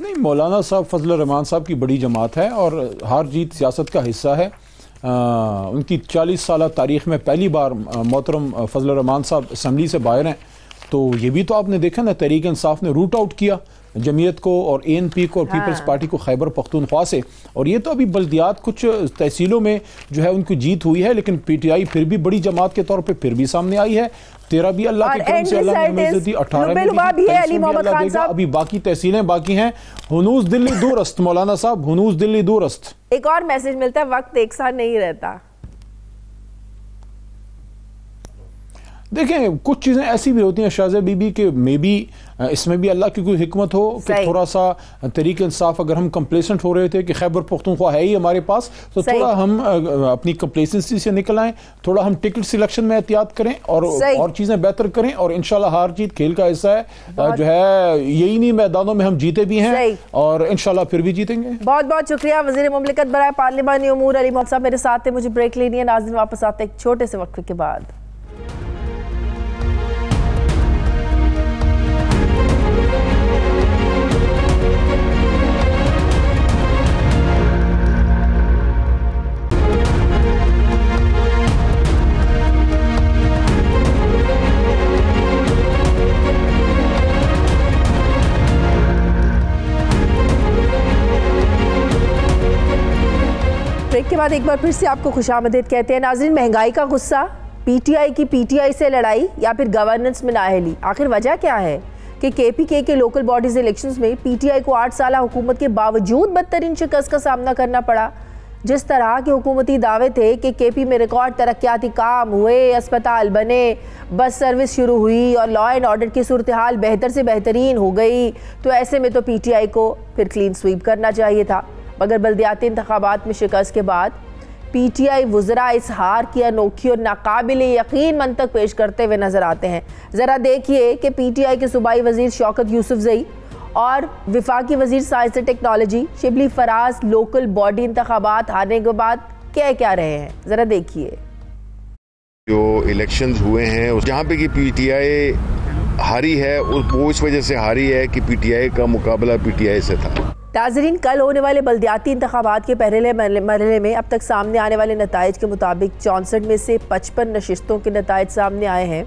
नहीं, मौलाना साहब फजल रहमान साहब की बड़ी जमात है और हार जीत सियासत का हिस्सा है। उनकी 40 साल तारीख में पहली बार मोहतरम फजल रहमान साहब असम्बली से बाहर हैं, तो ये भी तो आपने देखा ना, तहरीक इंसाफ ने रूट आउट किया जमीयत को और ANP को और पीपल्स पार्टी को खैबर पख्तूनख्वा से, और ये तो अभी बल्दियात कुछ तहसीलों में जो है उनकी जीत हुई है, लेकिन PTI फिर भी बड़ी जमात के तौर पे फिर भी सामने आई है। 13 भी अल्लाह के करम से अल्लाह ने इज्जत दी, 18 में भी, अभी बाकी तहसीलें बाकी हैं। हुनूस दिल्ली दूरस्त मौलाना साहब, हुनूस दिल्ली दूरस्त। एक और मैसेज मिलता है, वक्त एक साथ नहीं रहता। देखें कुछ चीज़ें ऐसी भी होती हैं शाहज़ा बीबी के मे बी इसमें भी अल्लाह की कोई हिकमत हो कि थोड़ा सा तरीके इंसाफ, अगर हम कंप्लेसेंट हो रहे थे कि खैबर पख्तूनख्वा है ही हमारे पास, तो थोड़ा हम अपनी कंप्लेसेंसी से निकल आएँ, थोड़ा हम टिकट सिलेक्शन में एहतियात करें और चीज़ें बेहतर करें, और इंशाल्लाह हार जीत खेल का हिस्सा है, जो है यही नहीं मैदानों में हम जीते भी हैं और इंशाल्लाह फिर भी जीतेंगे। बहुत बहुत शुक्रिया वज़ीर मुमलिकत बराए पार्लिमानी उमूर अली मोहम्मद साहब मेरे साथ थे। मुझे ब्रेक लेनी है, नाज़रीन वापस आते एक छोटे से वक्त के बाद। ब्रेक के बाद एक बार फिर से आपको खुशामदीद कहते हैं। नाज़रीन, महंगाई का गुस्सा, PTI की PTI से लड़ाई या फिर गवर्नेंस में नाअहली, आखिर वजह क्या है? कि KPK के लोकल बॉडीज इलेक्शंस में PTI को 8 साल हुकूमत के बावजूद बदतरीन शिकस्त का सामना करना पड़ा। जिस तरह के हुकूमती दावे थे कि KP में रिकॉर्ड तरक्याती काम हुए, अस्पताल बने, बस सर्विस शुरू हुई और लॉ एंड ऑर्डर की सूरत हाल बेहतर से बेहतरीन हो गई, तो ऐसे में तो PTI को फिर क्लीन स्वीप करना चाहिए था। मगर बल्दियाती इंतखाबात में शिकस्त के बाद PTI वुज़रा इस हार की अनोखी और नाकाबिल यकीन मंतक पेश करते हुए नजर आते हैं। ज़रा देखिए कि PTI के सूबाई वजीर शौकत यूसुफजई और विफाकी वजीर science and technology Shibli Faraz local body इंतखाबात हारने के बाद क्या क्या रहे हैं, ज़रा देखिए। जो इलेक्शंस हुए हैं जहाँ पे कि PTI हारी है, वो इस वजह से हारी है कि PTI का मुकाबला PTI से था। नाज़रीन, कल होने वाले बल्दियाती इंतखाबात के पहले मरहले में अब तक सामने आने वाले नताइज के मुताबिक 64 में से 55 नशिस्तों के नताइज सामने आए हैं।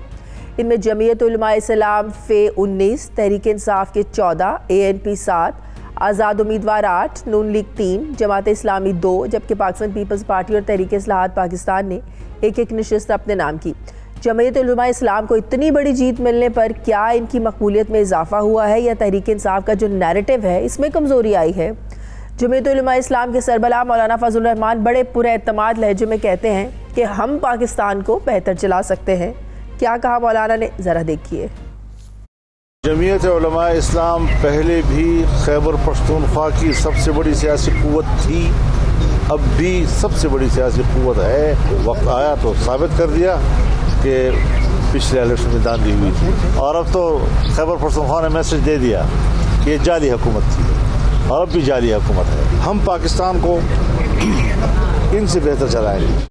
इनमें जमीयत उलमा इस्लाम फे 19, तहरीक इंसाफ के 14, ANP 7, आज़ाद उम्मीदवार 8, नून लीग 3, जमात इस्लामी 2, जबकि पाकिस्तान पीपल्स पार्टी और तहरीक इस्लाहात पाकिस्तान ने एक एक नशिस्त अपने नाम की। जमीयत उलमा इस्लाम को इतनी बड़ी जीत मिलने पर क्या इनकी मकबूलियत में इजाफा हुआ है या तहरीक इंसाफ का जो नैरेटिव है इसमें कमज़ोरी आई है? जमीयत उलमा इस्लाम के सरबराह मौलाना फजल रहमान बड़े पुरएतमाद लहजे में कहते हैं कि हम पाकिस्तान को बेहतर चला सकते हैं। क्या कहा मौलाना ने, ज़रा देखिए। जमीयत उलमा इस्लाम पहले भी खैबर पख्तूनख्वा की सबसे बड़ी सियासी कुव्वत थी, अब भी सबसे बड़ी सियासी कुव्वत है। वक्त आया तो साबित कर दिया कि पिछले इलेक्शन में दांधी हुई थी, और अब तो खैबर पख्तूनख्वा ने मैसेज दे दिया कि जाली हुकूमत थी और अब भी जाली हुकूमत है। हम पाकिस्तान को इनसे बेहतर चलाएंगे।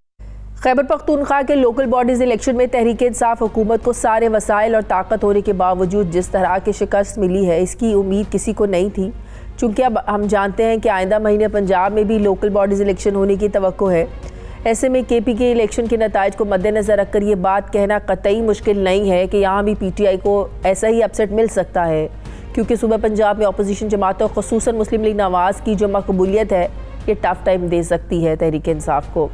खैबर पख्तूनख्वा के लोकल बॉडीज़ इलेक्शन में तहरीक इंसाफ हुकूमत को सारे वसाइल और ताकत होने के बावजूद जिस तरह की शिकस्त मिली है, इसकी उम्मीद किसी को नहीं थी। चूँकि अब हम जानते हैं कि आइंदा महीने पंजाब में भी लोकल बॉडीज़ इलेक्शन होने की तवक्को है। ऐसे में KP के इलेक्शन के नताइज को मद्देनज़र रखकर ये बात कहना कतई मुश्किल नहीं है कि यहाँ भी PTI को ऐसा ही अपसेट मिल सकता है, क्योंकि सूबा पंजाब में अपोजिशन जमातों ख़ुसूसन मुस्लिम लीग नवाज़ की जो मकबूलियत है ये टफ टाइम दे सकती है तहरीक इंसाफ को।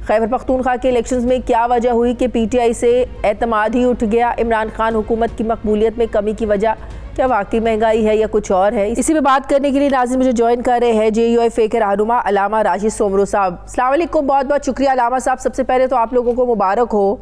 खैबर पख्तूनख्वा के इलेक्शंस में क्या वजह हुई कि PTI से एतमाद ही उठ गया? इमरान खान हुकूमत की मकबूलियत में कमी की वजह क्या वाकई महंगाई है या कुछ और है? इसी में बात करने के लिए नाज़रीन मुझे ज्वाइन कर रहे हैं JUIF के रहनुमा अलामा राशिद सोमरो साहब। अस्सलाम वालेकुम, बहुत बहुत शुक्रिया अलामा साहब। सबसे पहले तो आप लोगों को मुबारक हो,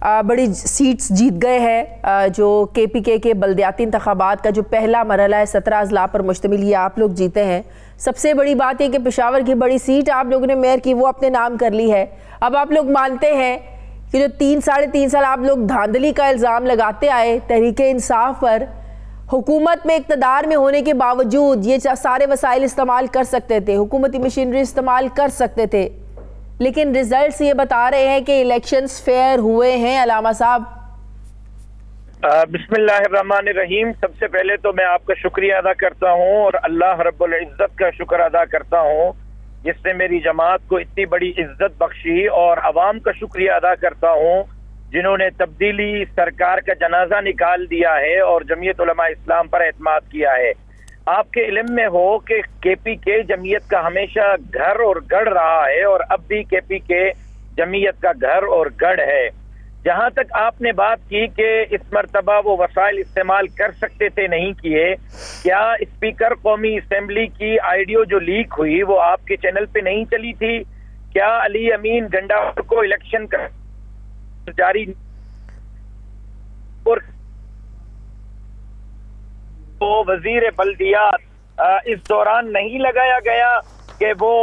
बड़ी सीट्स जीत गए हैं। जो KPK के बल्दियाती इंतखाबात का जो पहला मरहला है 17 अजला पर मुश्तमिल, ये आप लोग जीते हैं। सबसे बड़ी बात है कि पेशावर की बड़ी सीट आप लोगों ने मेयर की वो अपने नाम कर ली है। अब आप लोग मानते हैं कि जो 3-3.5 साल आप लोग धांधली का इल्ज़ाम लगाते आए तहरीक इंसाफ पर, हुकूमत में इक़्तिदार में होने के बावजूद ये सारे वसाइल इस्तेमाल कर सकते थे, हुकूमती मशीनरी इस्तेमाल कर सकते थे, लेकिन रिजल्ट्स ये बता रहे हैं कि इलेक्शंस फेयर हुए हैं। अलामा साहब, बिस्मिल्लाहिर्रहमानिर्रहीम। सबसे पहले तो मैं आपका शुक्रिया अदा करता हूँ और अल्लाह रब्बुल इज़्ज़त का शुक्र अदा करता हूँ जिसने मेरी जमात को इतनी बड़ी इज्जत बख्शी, और अवाम का शुक्रिया अदा करता हूँ जिन्होंने तब्दीली सरकार का जनाजा निकाल दिया है और जमीयत उलमा इस्लाम पर एतमाद किया है। आपके इल्म में हो कि KPK जमीयत का हमेशा घर और गढ़ रहा है और अब भी KPK जमीयत का घर और गढ़ है। जहां तक आपने बात की कि इस मर्तबा वो वसाइल इस्तेमाल कर सकते थे, नहीं किए, क्या स्पीकर कौमी असेंबली की ऑडियो जो लीक हुई वो आपके चैनल पे नहीं चली थी? क्या अली अमीन गंडापुर को इलेक्शन का जारी और तो वजीर बल्दियात इस दौरान नहीं लगाया गया कि वो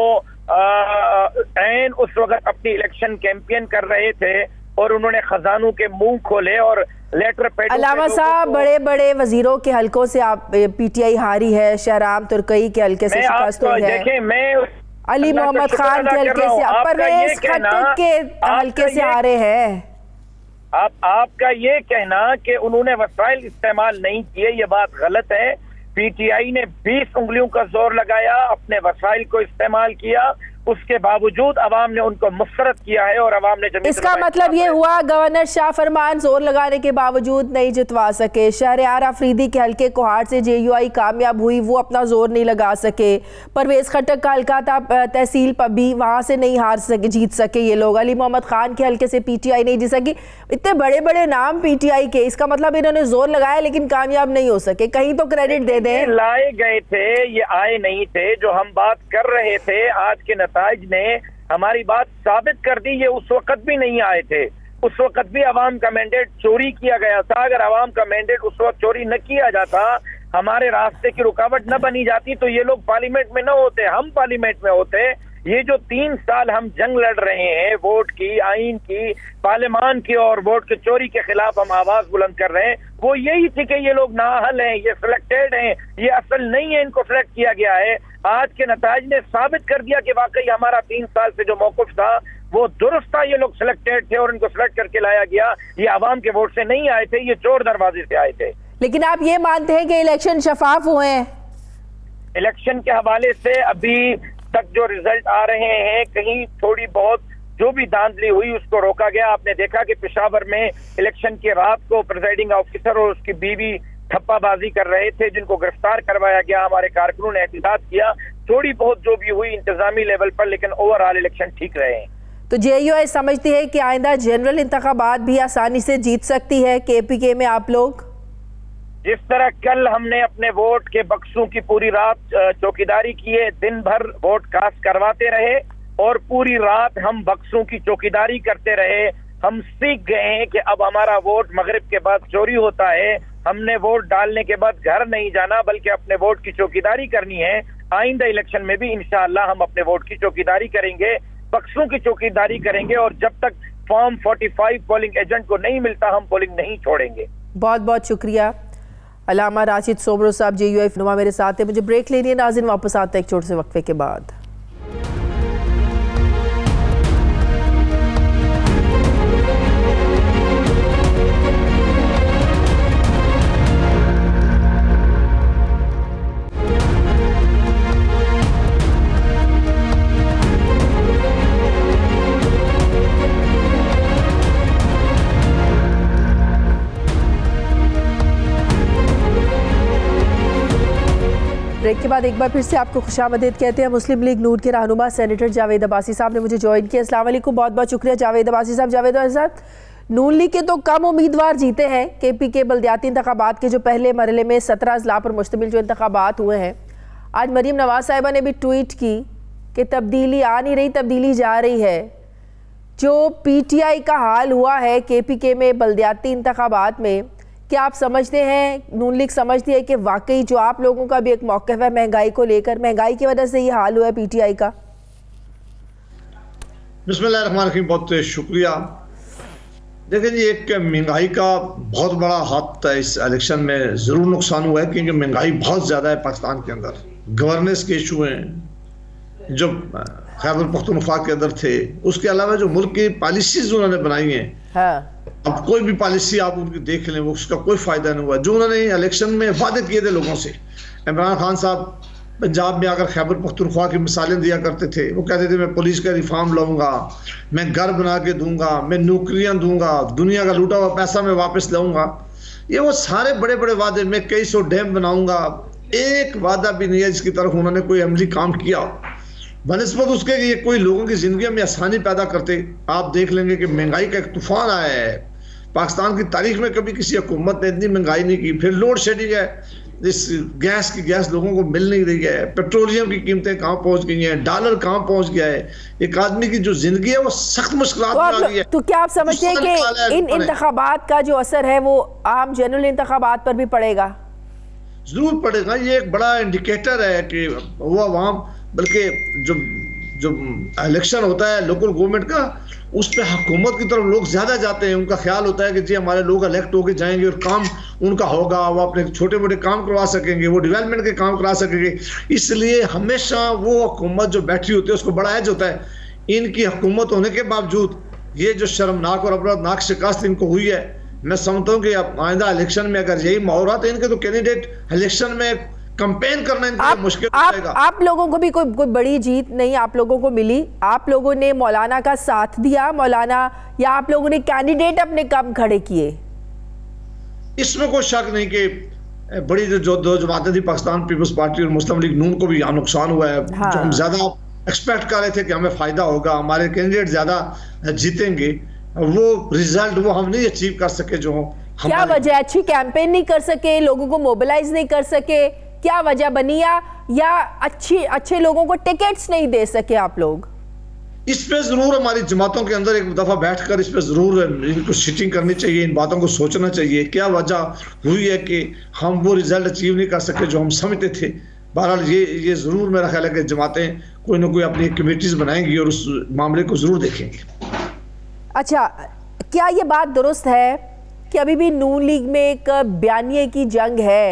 ऐन उस वक्त अपनी इलेक्शन कैंपेन कर रहे थे और उन्होंने खजानों के मुंह खोले और लेटर पैड। अलामा साहब, बड़े बड़े वजीरों के हलकों से आप PTI हारी है। शहराम तुर्कई के हल्के से शिकस्त हुई है, देखें मैं अली मोहम्मद खान के हल्के से, परवेज खट्टर के हल्के से हारे हैं। आपका ये कहना कि उन्होंने वसाइल इस्तेमाल नहीं किए, ये बात गलत है। PTI ने 20 उंगलियों का जोर लगाया, अपने वसाइल को इस्तेमाल किया उसके बावजूद अवाम ने उनको मुस्तरद किया है और अवाम ने जमीयत इसका मतलब ये हुआ गवर्नर शाह फरमान जोर लगाने के बावजूद नहीं जितवा सके। शहरयार आफरीदी के हल्के कोहाट से JUI कामयाब हुई, वो अपना जोर नहीं लगा सके। परवेज खट्टक का हल्का था तहसील पब्बी, वहां से नहीं जीत सके ये लोग। अली मोहम्मद खान के हल्के से PTI नहीं जीत सकी। इतने बड़े बड़े नाम PTI के, इसका मतलब इन्होंने जोर लगाया लेकिन कामयाब नहीं हो सके। कहीं तो क्रेडिट दे दें। लाए गए थे, ये आए नहीं थे। जो हम बात कर रहे थे, आज के नताइज ने हमारी बात साबित कर दी। ये उस वक्त भी नहीं आए थे, उस वक्त भी अवाम का मैंडेट चोरी किया गया था। अगर अवाम का मैंडेट उस वक्त चोरी न किया जाता, हमारे रास्ते की रुकावट न बनी जाती, तो ये लोग पार्लियामेंट में न होते, हम पार्लियामेंट में होते। ये जो 3 साल हम जंग लड़ रहे हैं वोट की, आइन की, पार्लियामान की और वोट के चोरी के खिलाफ हम आवाज बुलंद कर रहे हैं, वो यही थी कि ये लोग नाअहल हैं, ये सिलेक्टेड हैं, ये असल नहीं है, इनको सिलेक्ट किया गया है। आज के नताइज ने साबित कर दिया कि वाकई हमारा 3 साल से जो मौक़िफ़ था वो दुरुस्त था। ये लोग सिलेक्टेड थे और इनको सिलेक्ट करके लाया गया। ये अवाम के वोट से नहीं आए थे, ये चोर दरवाजे से आए थे। लेकिन आप ये मानते हैं कि इलेक्शन शफाफ हुए हैं? इलेक्शन के हवाले से अभी तक जो रिजल्ट आ रहे हैं, कहीं थोड़ी बहुत जो भी धांधली हुई उसको रोका गया। आपने देखा कि पेशावर में इलेक्शन की रात को प्रिजाइडिंग ऑफिसर और उसकी बीवी ठप्पाबाजी कर रहे थे, जिनको गिरफ्तार करवाया गया। हमारे कारकुनों ने एहतियात किया। थोड़ी बहुत जो भी हुई इंतजामी लेवल पर, लेकिन ओवरऑल इलेक्शन ठीक रहे हैं। तो JUI समझती है कि आइंदा जनरल इंतखाबात भी आसानी से जीत सकती है KPK में आप लोग? जिस तरह कल हमने अपने वोट के बक्सों की पूरी रात चौकीदारी की है, दिन भर वोट कास्ट करवाते रहे और पूरी रात हम बक्सों की चौकीदारी करते रहे। हम सीख गए हैं कि अब हमारा वोट मगरिब के बाद चोरी होता है। हमने वोट डालने के बाद घर नहीं जाना, बल्कि अपने वोट की चौकीदारी करनी है। आइंदा इलेक्शन में भी इंशाअल्लाह हम अपने वोट की चौकीदारी करेंगे, बक्सों की चौकीदारी करेंगे, और जब तक फॉर्म 45 पोलिंग एजेंट को नहीं मिलता हम पोलिंग नहीं छोड़ेंगे। बहुत बहुत शुक्रिया। अलामा राशिद सोमरो साहब JUI नुमा मेरे साथ है। मुझे ब्रेक लेनी है नाज़रीन, वापस आते हैं एक छोटे से वक्फे के बाद। ब्रेक के बाद एक बार फिर से आपको खुशामदीद कहते हैं। मुस्लिम लीग नून के रहनुमा सेनेटर जावेद अब्बासी साहब ने मुझे ज्वाइन किया। अस्सलाम वालेकुम, बहुत बहुत शुक्रिया जावेद अब्बासी साहब। जावेद अब्बासी साहब, नून लीग के तो कम उम्मीदवार जीते हैं। KPK बल्दियाती इंतखाबात के जो पहले मरहले में 17 अजला पर मुश्तमिल जो इंतखाबात हुए हैं, आज मरीम नवाज साहिबा ने भी ट्वीट की कि तब्दीली आ नहीं रही, तब्दीली जा रही है। जो PTI का हाल हुआ है KPK में बल्दियाती इंतखाबात में, क्या आप समझते हैं, नून लीग समझती है कि वाकई जो आप लोगों का भी एक मौक़िफ़ है महंगाई को लेकर, महंगाई की वजह से ये हाल हुआ है PTI का? बिस्मिल्लाहिर्रहमानिर्रहीम, बहुत शुक्रिया। देखिए जी, एक महंगाई का बहुत बड़ा हाथ इस इलेक्शन में ज़रूर नुकसान हुआ है, क्योंकि महंगाई बहुत ज़्यादा है पाकिस्तान के अंदर। गवर्नेंस के इशू हैं जो खैबर पख्तूनख्वा के अंदर थे, उसके अलावा जो मुल्क की पॉलिसीज उन्होंने बनाई हैं, हाँ। अब कोई भी पॉलिसी आप उनकी देख लें, वो उसका कोई फ़ायदा नहीं हुआ। जो उन्होंने इलेक्शन में वादे किए थे लोगों से, इमरान खान साहब पंजाब में आकर खैबर पख्तूनख्वा की मिसालें दिया करते थे। वो कहते थे मैं पुलिस का रिफॉर्म लाऊंगा, मैं घर बना के दूंगा, मैं नौकरियां दूंगा, दुनिया का लूटा हुआ पैसा मैं वापस लाऊंगा। ये वो सारे बड़े बड़े वादे, मैं कई सौ डैम बनाऊंगा, एक वादा भी नहीं है जिसकी तरफ उन्होंने कोई अमली काम किया। बनस्बत उसके ये कोई लोगों की ज़िंदगी में आसानी पैदा करते। आप देख लेंगे कि महंगाई का एक तूफान आया है। पाकिस्तान की तारीख में कभी किसी हुकूमत ने इतनी महंगाई नहीं की। फिर लोड शेडिंग है, इस गैस लोगों को मिल नहीं रही है, पेट्रोलियम की कीमतें कहाँ पहुंच गई हैं, डॉलर कहाँ पहुंच गया है। एक आदमी की जो जिंदगी है वो सख्त मुश्किलात में आ गई है। तो क्या आप समझते हैं कि इन इंतखाबात का जो असर है वो आम जनरल इंतखाबात पर भी पड़ेगा? जरूर पड़ेगा। ये एक बड़ा इंडिकेटर है कि वो अवाम, बल्कि जो इलेक्शन होता है लोकल गवर्नमेंट का, उस पर हुकूमत की तरफ लोग ज़्यादा जाते हैं। उनका ख्याल होता है कि जी हमारे लोग इलेक्ट होके जाएंगे और काम उनका होगा, वो अपने छोटे मोटे काम करवा सकेंगे, वो डेवलपमेंट के काम करा सकेंगे। इसलिए हमेशा वो हुकूमत जो बैठी होती है उसको बड़ा एज होता है। इनकी हुकूमत होने के बावजूद ये जो शर्मनाक और अपराधनाक शिकस्त इनको हुई है, मैं समझता हूँ कि आइंदा इलेक्शन में अगर यही माहौल रहा तो इनके तो कैंडिडेट इलेक्शन में कंपेन करना इनके लिए मुश्किल हो जाएगा। आप लोगों को भी कोई बड़ी जीत नहीं आप लोगों को मिली। आप लोगों ने मौलाना का साथ दिया, मौलाना, या आप लोगों ने कैंडिडेट अपने कम खड़े किए? इसमें कोई शक नहीं कि बड़ी जो दो जमातें थी, पाकिस्तान पीपल्स पार्टी और मुस्लिम लीग नून को भी यहाँ नुकसान हुआ है। हाँ। जो हम ज्यादा एक्सपेक्ट कर रहे थे कि हमें फायदा होगा, हमारे कैंडिडेट ज्यादा जीतेंगे, वो रिजल्ट वो हम नहीं अचीव कर सके। जो क्या वजह? अच्छी कैंपेन नहीं कर सके, लोगों को मोबिलाइज नहीं कर सके, क्या वजह बनी? या अच्छे लोगों को टिकट्स नहीं दे सके आप लोग? इस पे जरूर हमारी जमातों के अंदर एक दफा बैठकर इस पे जरूर इनको सिटिंग करनी चाहिए, इन बातों को सोचना चाहिए क्या वजह हुई है कि हम वो रिजल्ट अचीव नहीं कर सके जो हम समझते थे। बहरहाल ये जरूर मेरा ख्याल है कि जमातें कोई ना कोई अपनी कमेटीज बनाएंगी और उस मामले को जरूर देखेंगे। अच्छा, क्या ये बात दुरुस्त है कि अभी भी नून लीग में एक बयानिए की जंग है?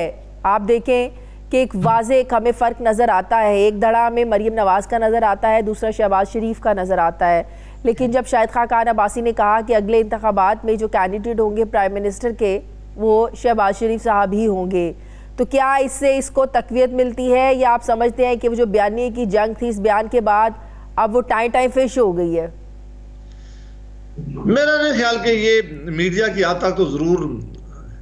आप देखें कि एक वाज़े हमें फ़र्क नज़र आता है, एक धड़ा में मरीम नवाज़ का नज़र आता है, दूसरा शहबाज शरीफ का नज़र आता है। लेकिन जब शाहिद खान अब्बासी ने कहा कि अगले इंतखाबात में जो कैंडिडेट होंगे प्राइम मिनिस्टर के वो शहबाज शरीफ साहब ही होंगे, तो क्या इससे इसको तक़वियत मिलती है, या आप समझते हैं कि वो जो बयानिए की जंग थी इस बयान के बाद अब वो टाइम फिश हो गई है? मेरा नहीं ख्याल कि ये मीडिया की आता तो जरूर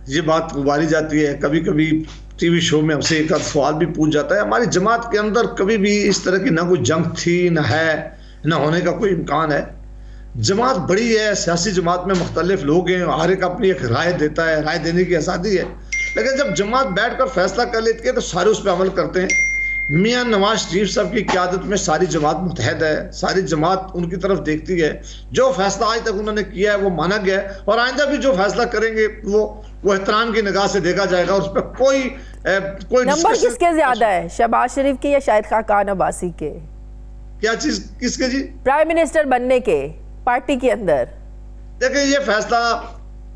ये बात उबारी जाती है, कभी कभी टीवी शो में हमसे एक सवाल भी पूछ जाता है। हमारी जमात के अंदर कभी भी इस तरह की ना कोई जंग थी, ना है, ना होने का कोई इम्कान है। जमात बड़ी है, सियासी जमात में मुख्तलिफ लोग हैं, हर एक अपनी एक राय देता है, राय देने की आज़ादी है। लेकिन जब जमात बैठ कर फैसला कर लेती है तो सारे उस पर अमल करते हैं। मियाँ नवाज शरीफ साहब की क़यादत में सारी जमात मुतहद है, सारी जमात उनकी तरफ देखती है। जो फैसला आज तक उन्होंने किया है वो माना गया है, और आइंदा भी जो फैसला करेंगे वो एहतराम की निगाह से देखा जाएगा। उस पर कोई नंबर किसके ज्यादा है, शहबाज शरीफ के या शाहिद खान अब्बासी के? क्या चीज किसके जी? प्राइम मिनिस्टर बनने के पार्टी के अंदर। देखिए, ये फैसला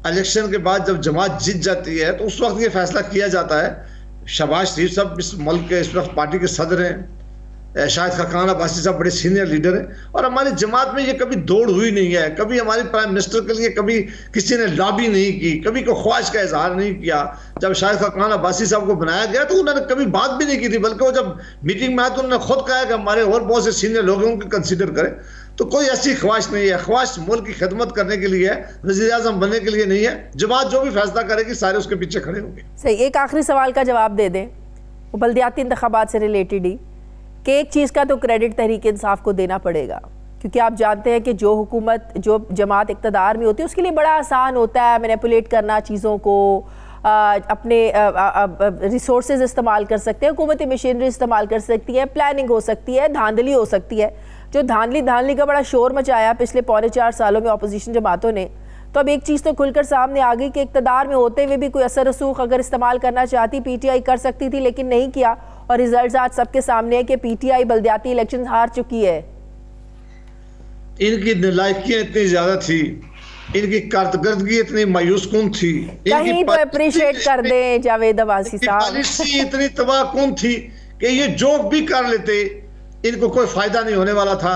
इलेक्शन के बाद जब जमात जीत जाती है तो उस वक्त ये फैसला किया जाता है। शहबाज शरीफ साहब इस मुल्क के इस वक्त पार्टी के सदर हैं, शाहिद खान अब्बासी साहब बड़े सीनियर लीडर हैं, और हमारी जमात में ये कभी दौड़ हुई नहीं है। कभी हमारे प्राइम मिनिस्टर के लिए कभी किसी ने लॉबी नहीं की, कभी कोई ख्वाहिश का इजहार नहीं किया। जब शाहिद खान अब्बासी साहब को बनाया गया तो उन्होंने कभी बात भी नहीं की थी, बल्कि वो जब मीटिंग में आए तो उन्होंने खुद कहा कि हमारे और बहुत से सीनियर लोग हैं, उनको कंसिडर करें। तो कोई ऐसी ख्वाहिश नहीं है, ख्वाहिश मुल्क की खिदमत करने के लिए है, वज़ीर-ए-आज़म बनने के लिए नहीं है। जमात जो भी फैसला करेगी सारे उसके पीछे खड़े होंगे। सही, एक आखिरी सवाल का जवाब दे दें, वो बल्दियाती इंतखाबात से रिलेटेड ही, कि एक चीज़ का तो क्रेडिट तहरीक इंसाफ को देना पड़ेगा, क्योंकि आप जानते हैं कि जो हुकूमत, जो जमात इक़्तिदार में होती है उसके लिए बड़ा आसान होता है मैनिपुलेट करना चीज़ों को, अपने रिसोर्सेज इस्तेमाल कर सकते हैं, हुकूमती मशीनरी इस्तेमाल कर सकती है, प्लानिंग हो सकती है, धांधली हो सकती है। जो धांधली का बड़ा शोर मचाया पिछले 4.25 सालों में अपोजिशन जमातों ने, तो अब एक चीज़ तो खुलकर सामने आ गई कि इक़्तिदार में होते हुए भी कोई असर रसूख अगर इस्तेमाल करना चाहती PTI कर सकती थी, लेकिन नहीं किया, और रिजल्ट आज सबके सामने है कि PTI बल्दियाती इलेक्शन हार चुकी है। इनकी नालायकियां इतनी ज्यादा थी, इनकी कारकर्दगी इतनी मायूस कुन थी, कहीं तो अप्रिशिएट कर दें जावेद अब्बासी साहब। पॉलिसी इतनी तबाह कुन थी कि ये जो भी कर लेते इनको कोई फायदा नहीं होने वाला था।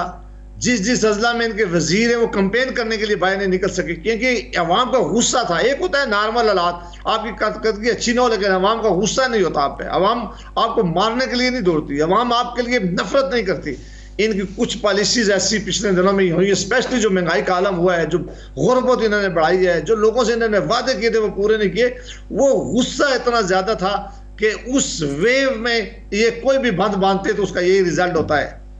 जिस अजला में इनके वजीर है वो कंपेन करने के लिए बाहर नहीं निकल सके, क्योंकि अवाम का गुस्सा था। एक होता है नॉर्मल हालात, आपकी कारकर्दगी अच्छी ना हो, लेकिन अवाम का गुस्सा नहीं होता आप पे। अवाम आपको मारने के लिए नहीं दौड़ती, अवाम आपके लिए नफरत नहीं करती। इनकी कुछ पॉलिसीज ऐसी पिछले दिनों में हुई, स्पेशली जो महंगाई का आलम हुआ है, जो गुर्बत इन्होंने बढ़ाई है, जो लोगों से इन्होंने वादे किए थे वो पूरे नहीं किए, वो गुस्सा इतना ज्यादा था कि उस वेव में ये कोई भी बंद बांधते तो उसका यही रिजल्ट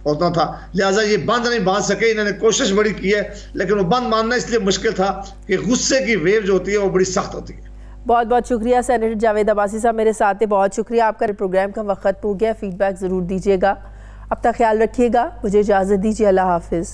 होता था। लिहाजा ये बंद नहीं बांध सके, इन्होंने कोशिश बड़ी की है, लेकिन वो बंद बांधना इसलिए मुश्किल था कि गुस्से की वेव जो होती है वो बड़ी सख्त होती है। बहुत बहुत शुक्रिया सेनेटर जावेद अब्बासी साहब, मेरे साथ है। बहुत शुक्रिया, आपका प्रोग्राम का वक्त हो गया, फीडबैक ज़रूर दीजिएगा। अब तक ख्याल रखिएगा, मुझे इजाज़त दीजिए, अल्लाह हाफिज़।